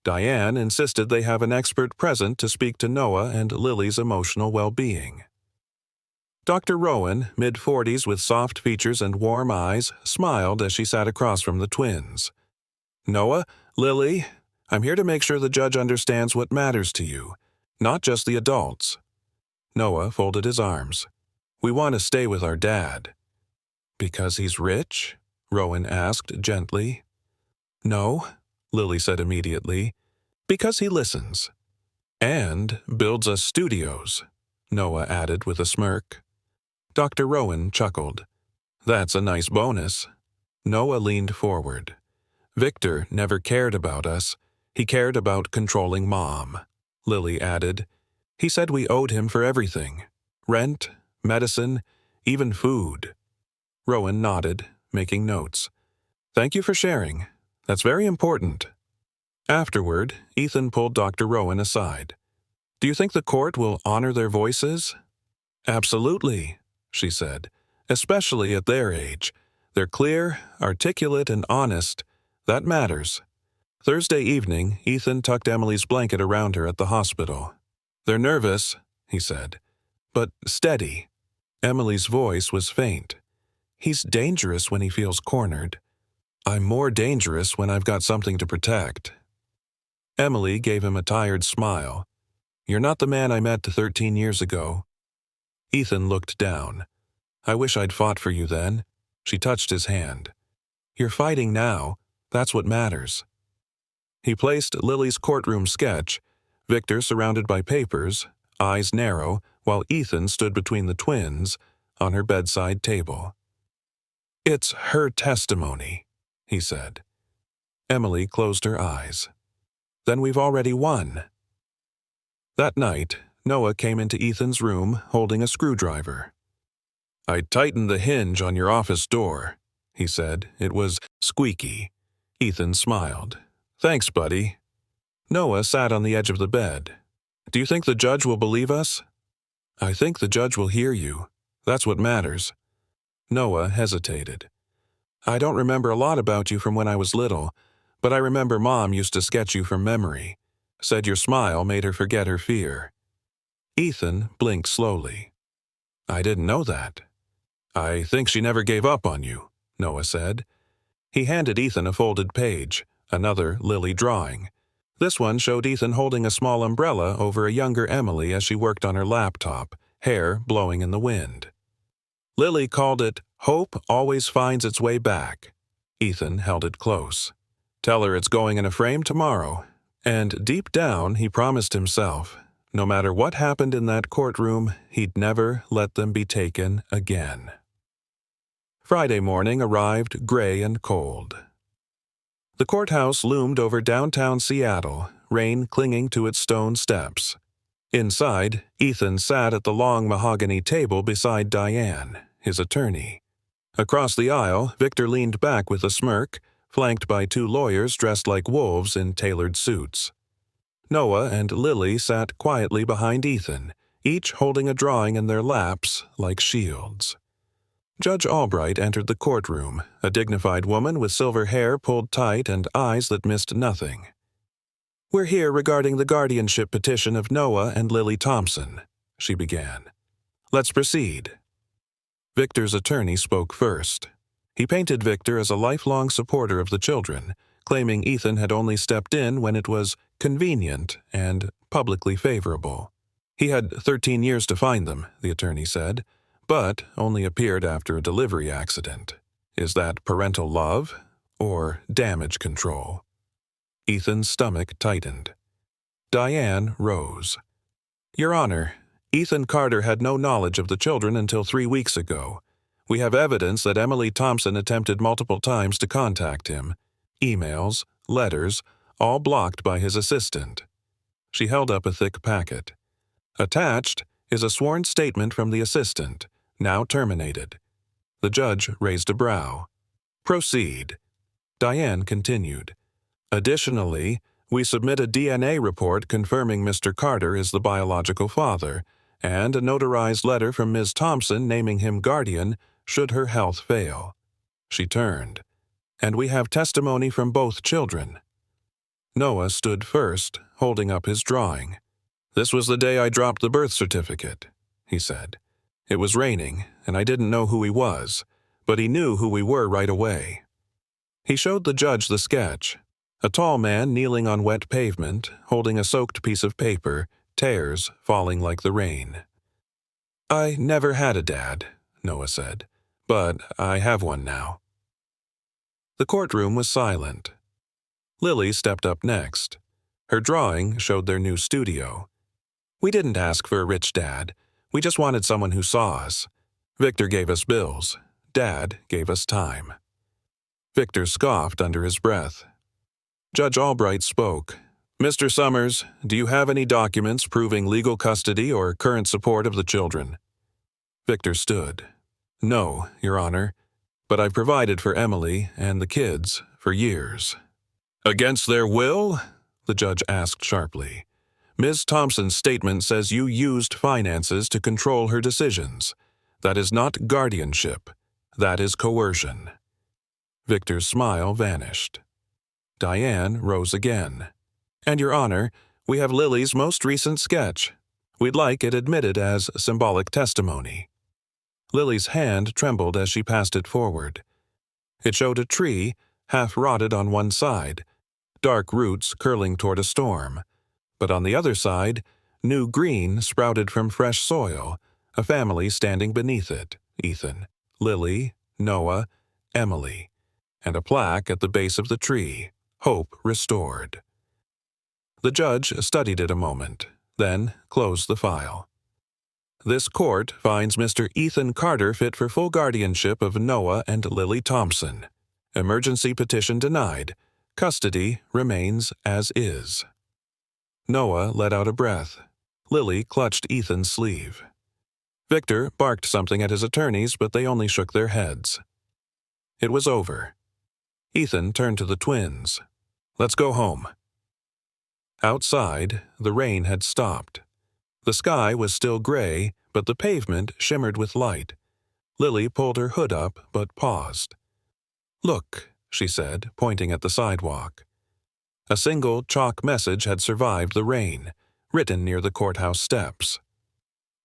A: Diane insisted they have an expert present to speak to Noah and Lily's emotional well-being. Dr. Rowan, mid-40s with soft features and warm eyes, smiled as she sat across from the twins. "Noah, Lily, I'm here to make sure the judge understands what matters to you, not just the adults." Noah folded his arms. "We want to stay with our dad." "Because he's rich?" Rowan asked gently. "No," Lily said immediately. "Because he listens." "And builds us studios," Noah added with a smirk. Dr. Rowan chuckled. "That's a nice bonus." Noah leaned forward. "Victor never cared about us. He cared about controlling Mom," Lily added. "He said we owed him for everything. Rent, medicine, even food." Rowan nodded, making notes. "Thank you for sharing. That's very important." Afterward, Ethan pulled Dr. Rowan aside. "Do you think the court will honor their voices?" "Absolutely," she said. "Especially at their age. They're clear, articulate, and honest. That matters." Thursday evening, Ethan tucked Emily's blanket around her at the hospital. "They're nervous," he said, "but steady." Emily's voice was faint. "He's dangerous when he feels cornered. I'm more dangerous when I've got something to protect." Emily gave him a tired smile. "You're not the man I met 13 years ago." Ethan looked down. "I wish I'd fought for you then." She touched his hand. "You're fighting now. That's what matters." He placed Lily's courtroom sketch, Victor surrounded by papers, eyes narrow, while Ethan stood between the twins, on her bedside table. "It's her testimony," he said. Emily closed her eyes. "Then we've already won." That night, Noah came into Ethan's room holding a screwdriver. "I tightened the hinge on your office door," he said. It was squeaky. Ethan smiled. "Thanks, buddy." Noah sat on the edge of the bed. "Do you think the judge will believe us?" "I think the judge will hear you. That's what matters." Noah hesitated. "I don't remember a lot about you from when I was little, but I remember Mom used to sketch you from memory. Said your smile made her forget her fear." Ethan blinked slowly. "I didn't know that." "I think she never gave up on you," Noah said. He handed Ethan a folded page, another Lily drawing. This one showed Ethan holding a small umbrella over a younger Emily as she worked on her laptop, hair blowing in the wind. Lily called it, "Hope always finds its way back." Ethan held it close. "Tell her it's going in a frame tomorrow." And deep down, he promised himself, no matter what happened in that courtroom, he'd never let them be taken again. Friday morning arrived gray and cold. The courthouse loomed over downtown Seattle, rain clinging to its stone steps. Inside, Ethan sat at the long mahogany table beside Diane, his attorney. Across the aisle, Victor leaned back with a smirk, flanked by two lawyers dressed like wolves in tailored suits. Noah and Lily sat quietly behind Ethan, each holding a drawing in their laps like shields. Judge Albright entered the courtroom, a dignified woman with silver hair pulled tight and eyes that missed nothing. "We're here regarding the guardianship petition of Noah and Lily Thompson," she began. "Let's proceed." Victor's attorney spoke first. He painted Victor as a lifelong supporter of the children, claiming Ethan had only stepped in when it was convenient and publicly favorable. He had 13 years to find them, the attorney said, but only appeared after a delivery accident. Is that parental love or damage control? Ethan's stomach tightened. Diane rose. "Your Honor, Ethan Carter had no knowledge of the children until 3 weeks ago. We have evidence that Emily Thompson attempted multiple times to contact him. Emails, letters, all blocked by his assistant." She held up a thick packet. "Attached is a sworn statement from the assistant, now terminated." The judge raised a brow. "Proceed." Diane continued. "Additionally, we submit a DNA report confirming Mr. Carter is the biological father, and a notarized letter from Ms. Thompson naming him guardian should her health fail." She turned. "And we have testimony from both children." Noah stood first, holding up his drawing. "This was the day I dropped the birth certificate," he said. "It was raining, and I didn't know who he was, but he knew who we were right away." He showed the judge the sketch. A tall man kneeling on wet pavement, holding a soaked piece of paper, tears falling like the rain. "I never had a dad," Noah said, "but I have one now." The courtroom was silent. Lily stepped up next. Her drawing showed their new studio. "We didn't ask for a rich dad. We just wanted someone who saw us. Victor gave us bills. Dad gave us time." Victor scoffed under his breath. Judge Albright spoke. "Mr. Summers, do you have any documents proving legal custody or current support of the children?" Victor stood. "No, Your Honor, but I've provided for Emily and the kids for years." "Against their will?" the judge asked sharply. "Ms. Thompson's statement says you used finances to control her decisions. That is not guardianship. That is coercion." Victor's smile vanished. Diane rose again. "And Your Honor, we have Lily's most recent sketch. We'd like it admitted as symbolic testimony." Lily's hand trembled as she passed it forward. It showed a tree, half rotted on one side, dark roots curling toward a storm. But on the other side, new green sprouted from fresh soil, a family standing beneath it: Ethan, Lily, Noah, Emily, and a plaque at the base of the tree: Hope Restored. The judge studied it a moment, then closed the file. This court finds Mr. Ethan Carter fit for full guardianship of Noah and Lily Thompson. Emergency petition denied. Custody remains as is. Noah let out a breath. Lily clutched Ethan's sleeve. Victor barked something at his attorneys, but they only shook their heads. It was over. Ethan turned to the twins. "Let's go home." Outside, the rain had stopped. The sky was still gray, but the pavement shimmered with light. Lily pulled her hood up, but paused. "Look," she said, pointing at the sidewalk. A single chalk message had survived the rain, written near the courthouse steps.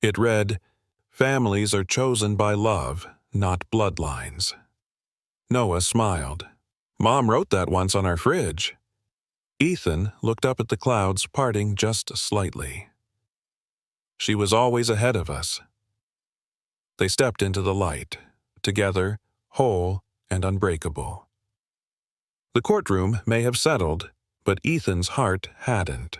A: It read, "Families are chosen by love, not bloodlines." Noah smiled. "Mom wrote that once on our fridge." Ethan looked up at the clouds parting just slightly. "She was always ahead of us." They stepped into the light, together, whole and unbreakable. The courtroom may have settled, but Ethan's heart hadn't.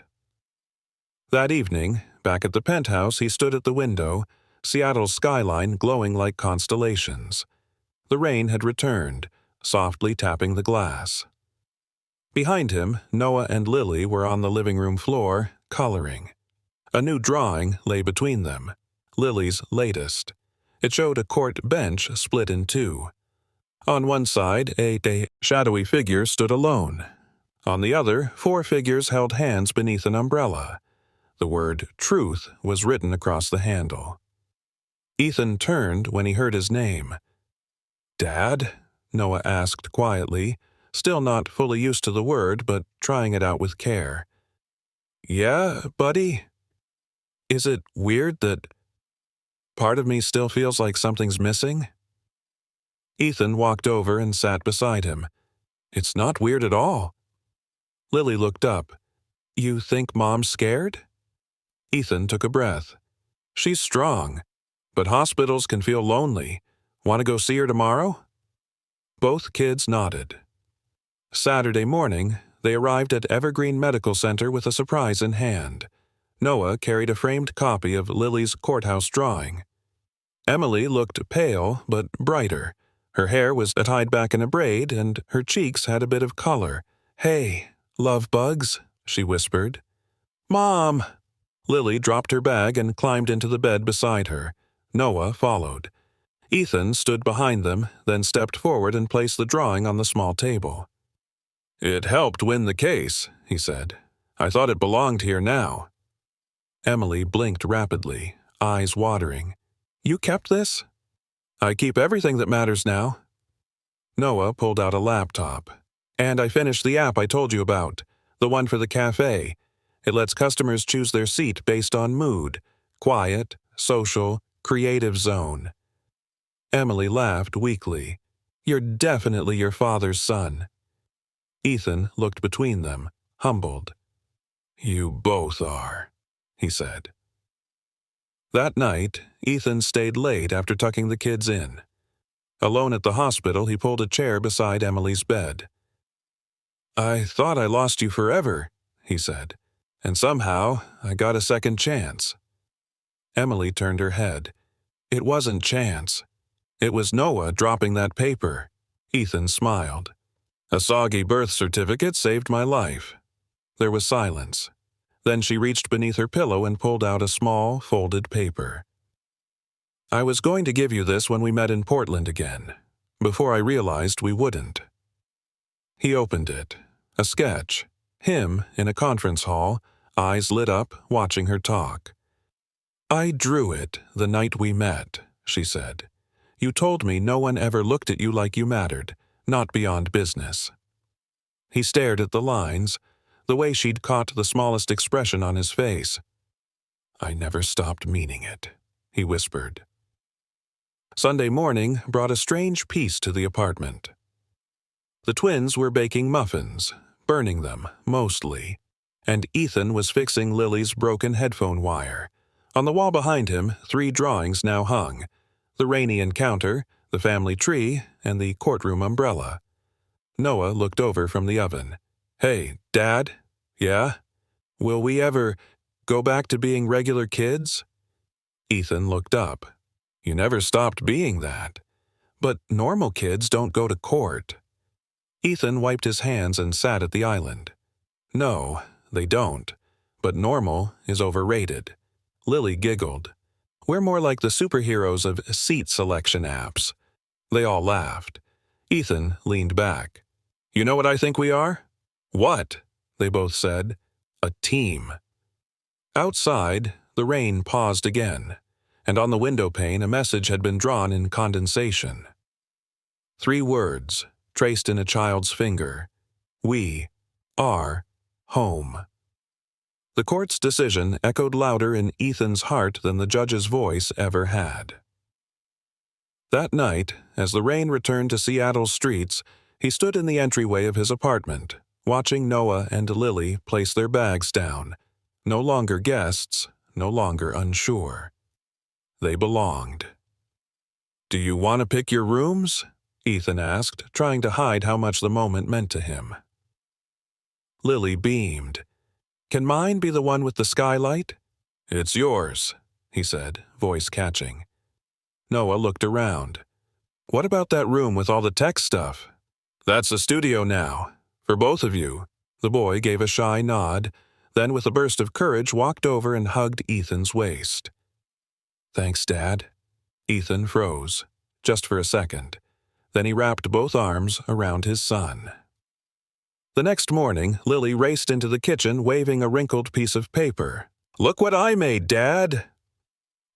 A: That evening, back at the penthouse, he stood at the window, Seattle's skyline glowing like constellations. The rain had returned, softly tapping the glass. Behind him, Noah and Lily were on the living room floor, coloring. A new drawing lay between them, Lily's latest. It showed a court bench split in two. On one side, a shadowy figure stood alone. On the other, 4 figures held hands beneath an umbrella. The word "Truth" was written across the handle. Ethan turned when he heard his name. "Dad?" Noah asked quietly, still not fully used to the word, but trying it out with care. "Yeah, buddy? Is it weird that part of me still feels like something's missing?" Ethan walked over and sat beside him. "It's not weird at all." Lily looked up. "You think Mom's scared?" Ethan took a breath. "She's strong, but hospitals can feel lonely. Want to go see her tomorrow?" Both kids nodded. Saturday morning, they arrived at Evergreen Medical Center with a surprise in hand. Noah carried a framed copy of Lily's courthouse drawing. Emily looked pale but brighter. Her hair was tied back in a braid, and her cheeks had a bit of color. "Hey, love bugs," she whispered. "Mom!" Lily dropped her bag and climbed into the bed beside her. Noah followed. Ethan stood behind them, then stepped forward and placed the drawing on the small table. "It helped win the case," he said. "I thought it belonged here now." Emily blinked rapidly, eyes watering. "You kept this?" "I keep everything that matters now." Noah pulled out a laptop. "And I finished the app I told you about, the one for the cafe. It lets customers choose their seat based on mood: quiet, social, creative zone." Emily laughed weakly. "You're definitely your father's son." Ethan looked between them, humbled. "You both are," he said. That night, Ethan stayed late after tucking the kids in. Alone at the hospital, he pulled a chair beside Emily's bed. "I thought I lost you forever," he said, "and somehow I got a second chance." Emily turned her head. "It wasn't chance. It was Noah dropping that paper." Ethan smiled. "A soggy birth certificate saved my life." There was silence. Then she reached beneath her pillow and pulled out a small, folded paper. "I was going to give you this when we met in Portland again, before I realized we wouldn't." He opened it. A sketch. Him in a conference hall, eyes lit up, watching her talk. "I drew it the night we met," she said. "You told me no one ever looked at you like you mattered, not beyond business." He stared at the lines, the way she'd caught the smallest expression on his face. "I never stopped meaning it," he whispered. Sunday morning brought a strange peace to the apartment. The twins were baking muffins, burning them, mostly. And Ethan was fixing Lily's broken headphone wire. On the wall behind him, 3 drawings now hung: the rainy encounter, the family tree, and the courtroom umbrella. Noah looked over from the oven. "Hey, Dad? Yeah? Will we ever go back to being regular kids?" Ethan looked up. "You never stopped being that. But normal kids don't go to court." Ethan wiped his hands and sat at the island. "No, they don't. But normal is overrated." Lily giggled. "We're more like the superheroes of seat selection apps." They all laughed. Ethan leaned back. "You know what I think we are?" "What?" they both said. "A team." Outside, the rain paused again, and on the window pane a message had been drawn in condensation. 3 words, traced in a child's finger. "We are home." The court's decision echoed louder in Ethan's heart than the judge's voice ever had. That night, as the rain returned to Seattle's streets, he stood in the entryway of his apartment, watching Noah and Lily place their bags down. No longer guests, no longer unsure. They belonged. "Do you want to pick your rooms?" Ethan asked, trying to hide how much the moment meant to him. Lily beamed. "Can mine be the one with the skylight?" "It's yours," he said, voice catching. Noah looked around. "What about that room with all the tech stuff?" "That's the studio now. For both of you." The boy gave a shy nod, then with a burst of courage walked over and hugged Ethan's waist. "Thanks, Dad." Ethan froze, just for a second. Then he wrapped both arms around his son. The next morning, Lily raced into the kitchen waving a wrinkled piece of paper. "Look what I made, Dad!"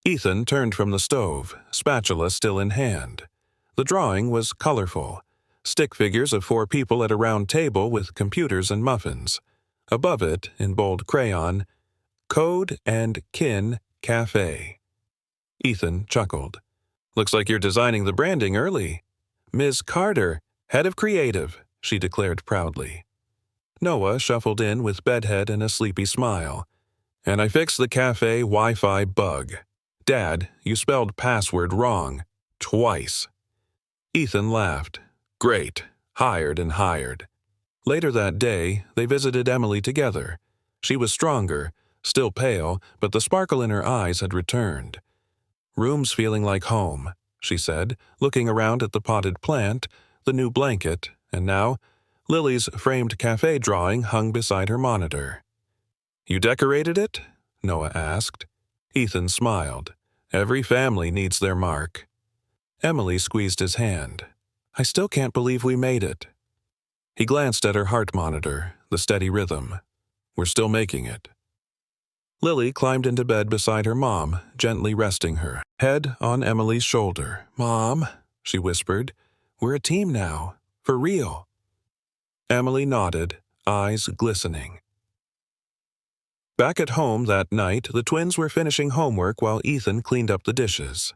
A: Ethan turned from the stove, spatula still in hand. The drawing was colorful. Stick figures of 4 people at a round table with computers and muffins. Above it, in bold crayon, "Code and Kin Cafe." Ethan chuckled. "Looks like you're designing the branding early." "Ms. Carter, head of creative," she declared proudly. Noah shuffled in with bedhead and a sleepy smile. "And I fixed the cafe Wi-Fi bug. Dad, you spelled password wrong. Twice." Ethan laughed. "Great. Hired and hired." Later that day, they visited Emily together. She was stronger, still pale, but the sparkle in her eyes had returned. "Room's feeling like home," she said, looking around at the potted plant, the new blanket, and now Lily's framed cafe drawing hung beside her monitor. "You decorated it?" Noah asked. Ethan smiled. "Every family needs their mark." Emily squeezed his hand. "I still can't believe we made it." He glanced at her heart monitor, the steady rhythm. "We're still making it." Lily climbed into bed beside her mom, gently resting her head on Emily's shoulder. "Mom," she whispered, "we're a team now. For real." Emily nodded, eyes glistening. Back at home that night, the twins were finishing homework while Ethan cleaned up the dishes.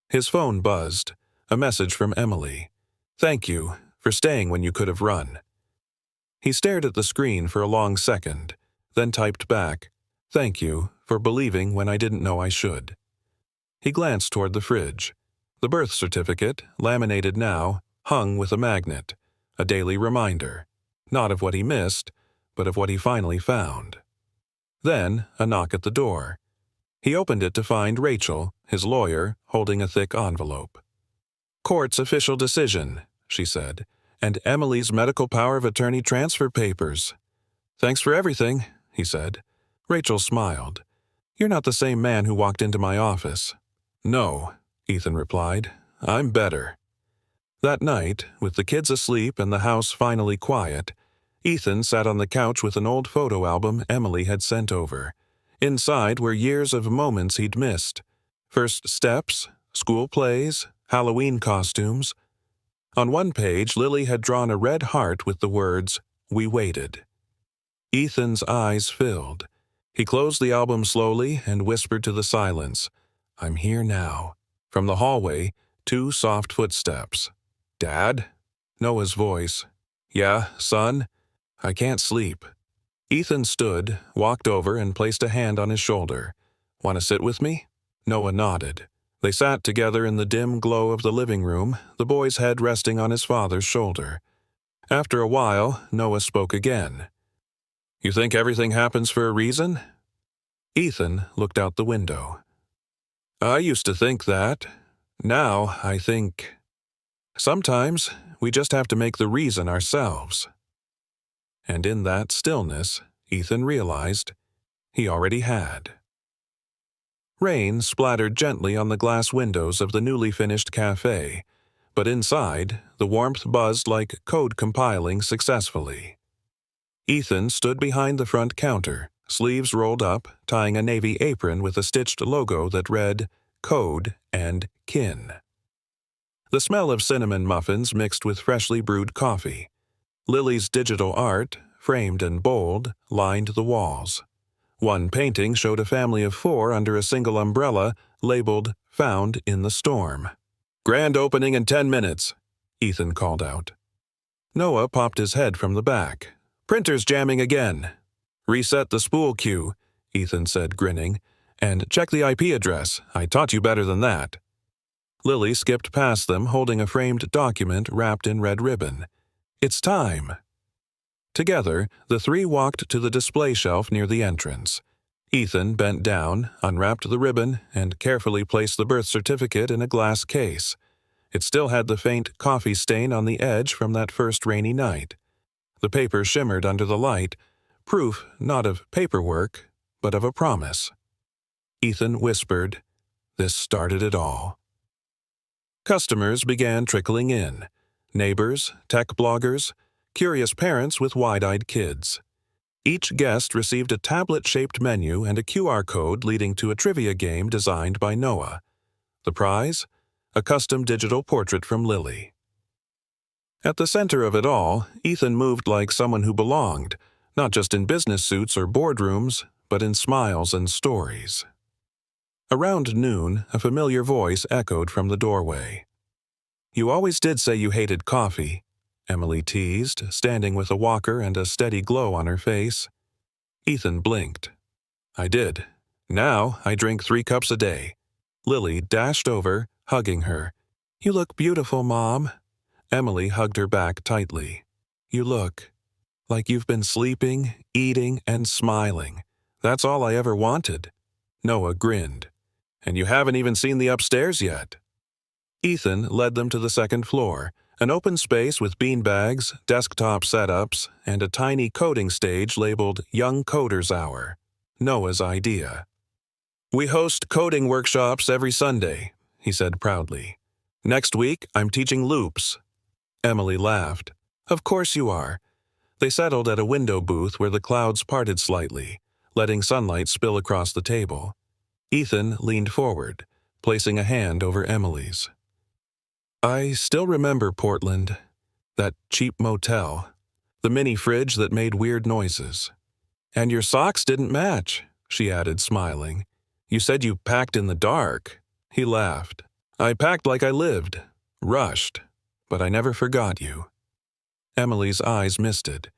A: His phone buzzed, a message from Emily. "Thank you for staying when you could have run." He stared at the screen for a long second, then typed back, "Thank you for believing when I didn't know I should." He glanced toward the fridge. The birth certificate, laminated now, hung with a magnet, a daily reminder, not of what he missed, but of what he finally found. Then a knock at the door. He opened it to find Rachel, his lawyer, holding a thick envelope. "Court's official decision," she said, "and Emily's medical power of attorney transfer papers." "Thanks for everything," he said. Rachel smiled. "You're not the same man who walked into my office." "No," Ethan replied. "I'm better." That night, with the kids asleep and the house finally quiet, Ethan sat on the couch with an old photo album Emily had sent over. Inside were years of moments he'd missed. First steps, school plays, Halloween costumes. On one page, Lily had drawn a red heart with the words, "We waited." Ethan's eyes filled. He closed the album slowly and whispered to the silence, "I'm here now." From the hallway, 2 soft footsteps. "Dad?" Noah's voice. "Yeah, son?" I can't sleep. Ethan stood, walked over, and placed a hand on his shoulder. Want to sit with me? Noah nodded. They sat together in the dim glow of the living room, the boy's head resting on his father's shoulder. After a while, Noah spoke again. You think everything happens for a reason? Ethan looked out the window. I used to think that. Now I think sometimes we just have to make the reason ourselves. And in that stillness, Ethan realized he already had. Rain splattered gently on the glass windows of the newly finished cafe, but inside, the warmth buzzed like code compiling successfully. Ethan stood behind the front counter, sleeves rolled up, tying a navy apron with a stitched logo that read Code and Kin. The smell of cinnamon muffins mixed with freshly brewed coffee. Lily's digital art, framed and bold, lined the walls. One painting showed a family of 4 under a single umbrella labeled Found in the Storm. Grand opening in 10 minutes, Ethan called out. Noah popped his head from the back. Printer's jamming again. Reset the spool queue, Ethan said, grinning. And check the IP address. I taught you better than that. Lily skipped past them, holding a framed document wrapped in red ribbon. It's time. Together, the 3 walked to the display shelf near the entrance. Ethan bent down, unwrapped the ribbon, and carefully placed the birth certificate in a glass case. It still had the faint coffee stain on the edge from that first rainy night. The paper shimmered under the light, proof not of paperwork, but of a promise. Ethan whispered, "This started it all." Customers began trickling in. Neighbors, tech bloggers, curious parents with wide-eyed kids. Each guest received a tablet-shaped menu and a QR code leading to a trivia game designed by Noah. The prize? A custom digital portrait from Lily. At the center of it all, Ethan moved like someone who belonged, not just in business suits or boardrooms, but in smiles and stories. Around noon, a familiar voice echoed from the doorway. You always did say you hated coffee, Emily teased, standing with a walker and a steady glow on her face. Ethan blinked. I did. Now I drink 3 cups a day. Lily dashed over, hugging her. You look beautiful, Mom. Emily hugged her back tightly. You look like you've been sleeping, eating, and smiling. That's all I ever wanted. Noah grinned. And you haven't even seen the upstairs yet. Ethan led them to the second floor, an open space with beanbags, desktop setups, and a tiny coding stage labeled Young Coders Hour. Noah's idea. We host coding workshops every Sunday, he said proudly. Next week, I'm teaching loops. Emily laughed. Of course you are. They settled at a window booth where the clouds parted slightly, letting sunlight spill across the table. Ethan leaned forward, placing a hand over Emily's. I still remember Portland, that cheap motel, the mini fridge that made weird noises. And your socks didn't match, she added, smiling. You said you packed in the dark. He laughed. I packed like I lived, rushed, but I never forgot you. Emily's eyes misted.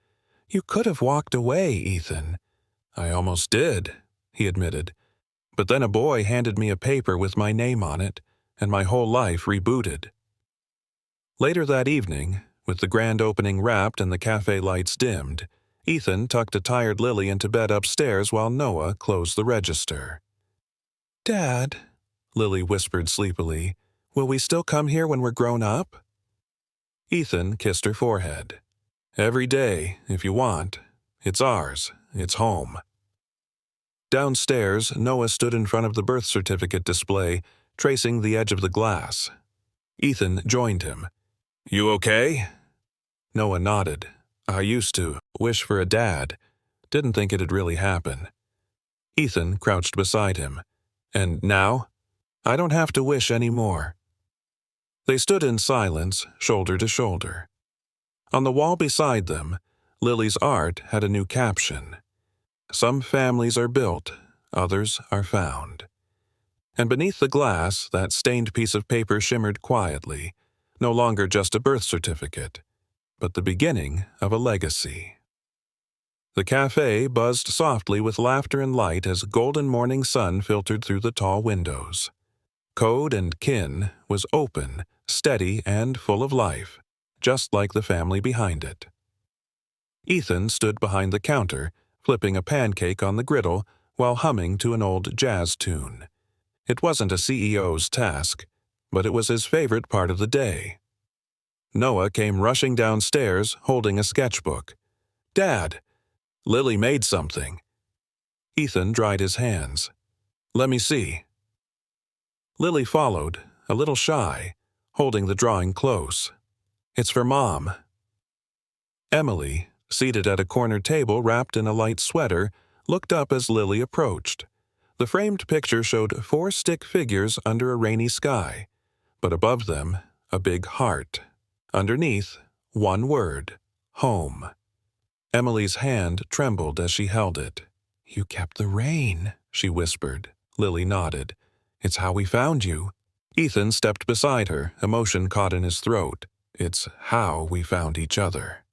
A: You could have walked away, Ethan. I almost did, he admitted. But then a boy handed me a paper with my name on it, and my whole life rebooted. Later that evening, with the grand opening wrapped and the cafe lights dimmed, Ethan tucked a tired Lily into bed upstairs while Noah closed the register. Dad, Lily whispered sleepily, will we still come here when we're grown up? Ethan kissed her forehead. Every day, if you want. It's ours. It's home. Downstairs, Noah stood in front of the birth certificate display, tracing the edge of the glass. Ethan joined him. You okay? Noah nodded. I used to wish for a dad. Didn't think it'd really happen. Ethan crouched beside him. And now? I don't have to wish any more. They stood in silence, shoulder to shoulder. On the wall beside them, Lily's art had a new caption. Some families are built, others are found. And beneath the glass, that stained piece of paper shimmered quietly, no longer just a birth certificate, but the beginning of a legacy. The cafe buzzed softly with laughter and light as golden morning sun filtered through the tall windows. Code and Kin was open, steady, and full of life, just like the family behind it. Ethan stood behind the counter, flipping a pancake on the griddle while humming to an old jazz tune. It wasn't a CEO's task, but it was his favorite part of the day. Noah came rushing downstairs holding a sketchbook. "Dad, Lily made something." Ethan dried his hands. "Let me see." Lily followed, a little shy, holding the drawing close. "It's for Mom." Emily, seated at a corner table wrapped in a light sweater, looked up as Lily approached. The framed picture showed 4 stick figures under a rainy sky, but above them, a big heart. Underneath, one word: home. Emily's hand trembled as she held it. "You kept the rain," she whispered. Lily nodded. "It's how we found you." Ethan stepped beside her, emotion caught in his throat. It's how we found each other.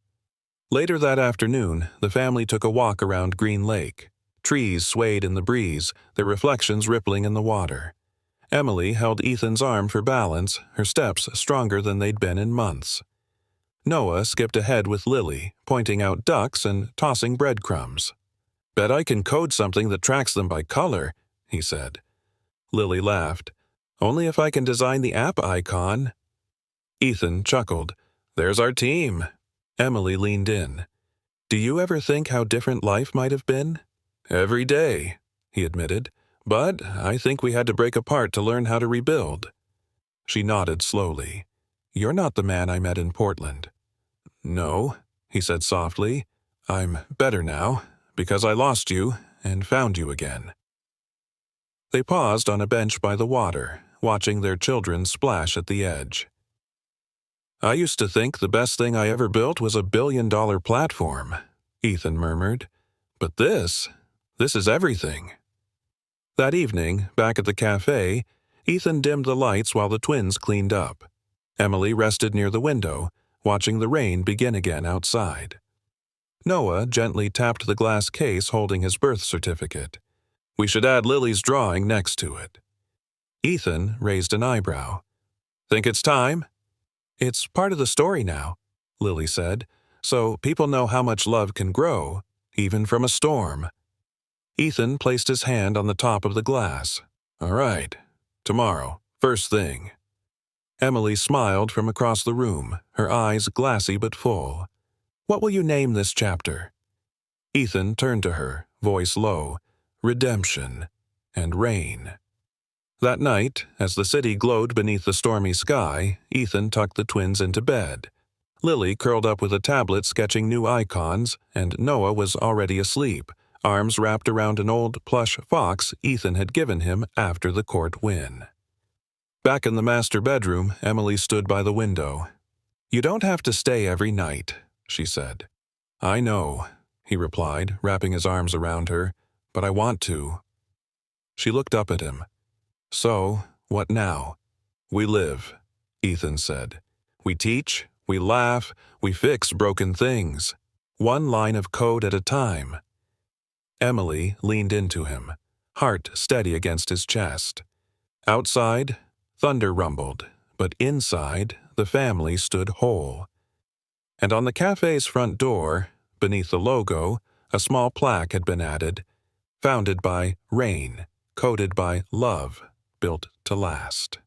A: Later that afternoon, the family took a walk around Green Lake. Trees swayed in the breeze, their reflections rippling in the water. Emily held Ethan's arm for balance, her steps stronger than they'd been in months. Noah skipped ahead with Lily, pointing out ducks and tossing breadcrumbs. "Bet I can code something that tracks them by color," he said. Lily laughed. "Only if I can design the app icon." Ethan chuckled. "There's our team." Emily leaned in. "Do you ever think how different life might have been?" "Every day," he admitted. "But I think we had to break apart to learn how to rebuild." She nodded slowly. "You're not the man I met in Portland." "No," he said softly. "I'm better now, because I lost you and found you again." They paused on a bench by the water, watching their children splash at the edge. "I used to think the best thing I ever built was a billion-dollar platform," Ethan murmured. "But this is everything." That evening, back at the cafe, Ethan dimmed the lights while the twins cleaned up. Emily rested near the window, watching the rain begin again outside. Noah gently tapped the glass case holding his birth certificate. "We should add Lily's drawing next to it." Ethan raised an eyebrow. "Think it's time?" "It's part of the story now," Lily said, "so people know how much love can grow, even from a storm." Ethan placed his hand on the top of the glass. "All right. Tomorrow, first thing." Emily smiled from across the room, her eyes glassy but full. "What will you name this chapter?" Ethan turned to her, voice low. "Redemption and rain." That night, as the city glowed beneath the stormy sky, Ethan tucked the twins into bed. Lily curled up with a tablet sketching new icons, and Noah was already asleep, arms wrapped around an old plush fox Ethan had given him after the court win. Back in the master bedroom, Emily stood by the window. "You don't have to stay every night," she said. "I know," he replied, wrapping his arms around her, "but I want to." She looked up at him. "So, what now?" "We live," Ethan said. "We teach, we laugh, we fix broken things. One line of code at a time." Emily leaned into him, heart steady against his chest. Outside, thunder rumbled, but inside, the family stood whole. And on the cafe's front door, beneath the logo, a small plaque had been added, "Founded by rain, coded by love, built to last."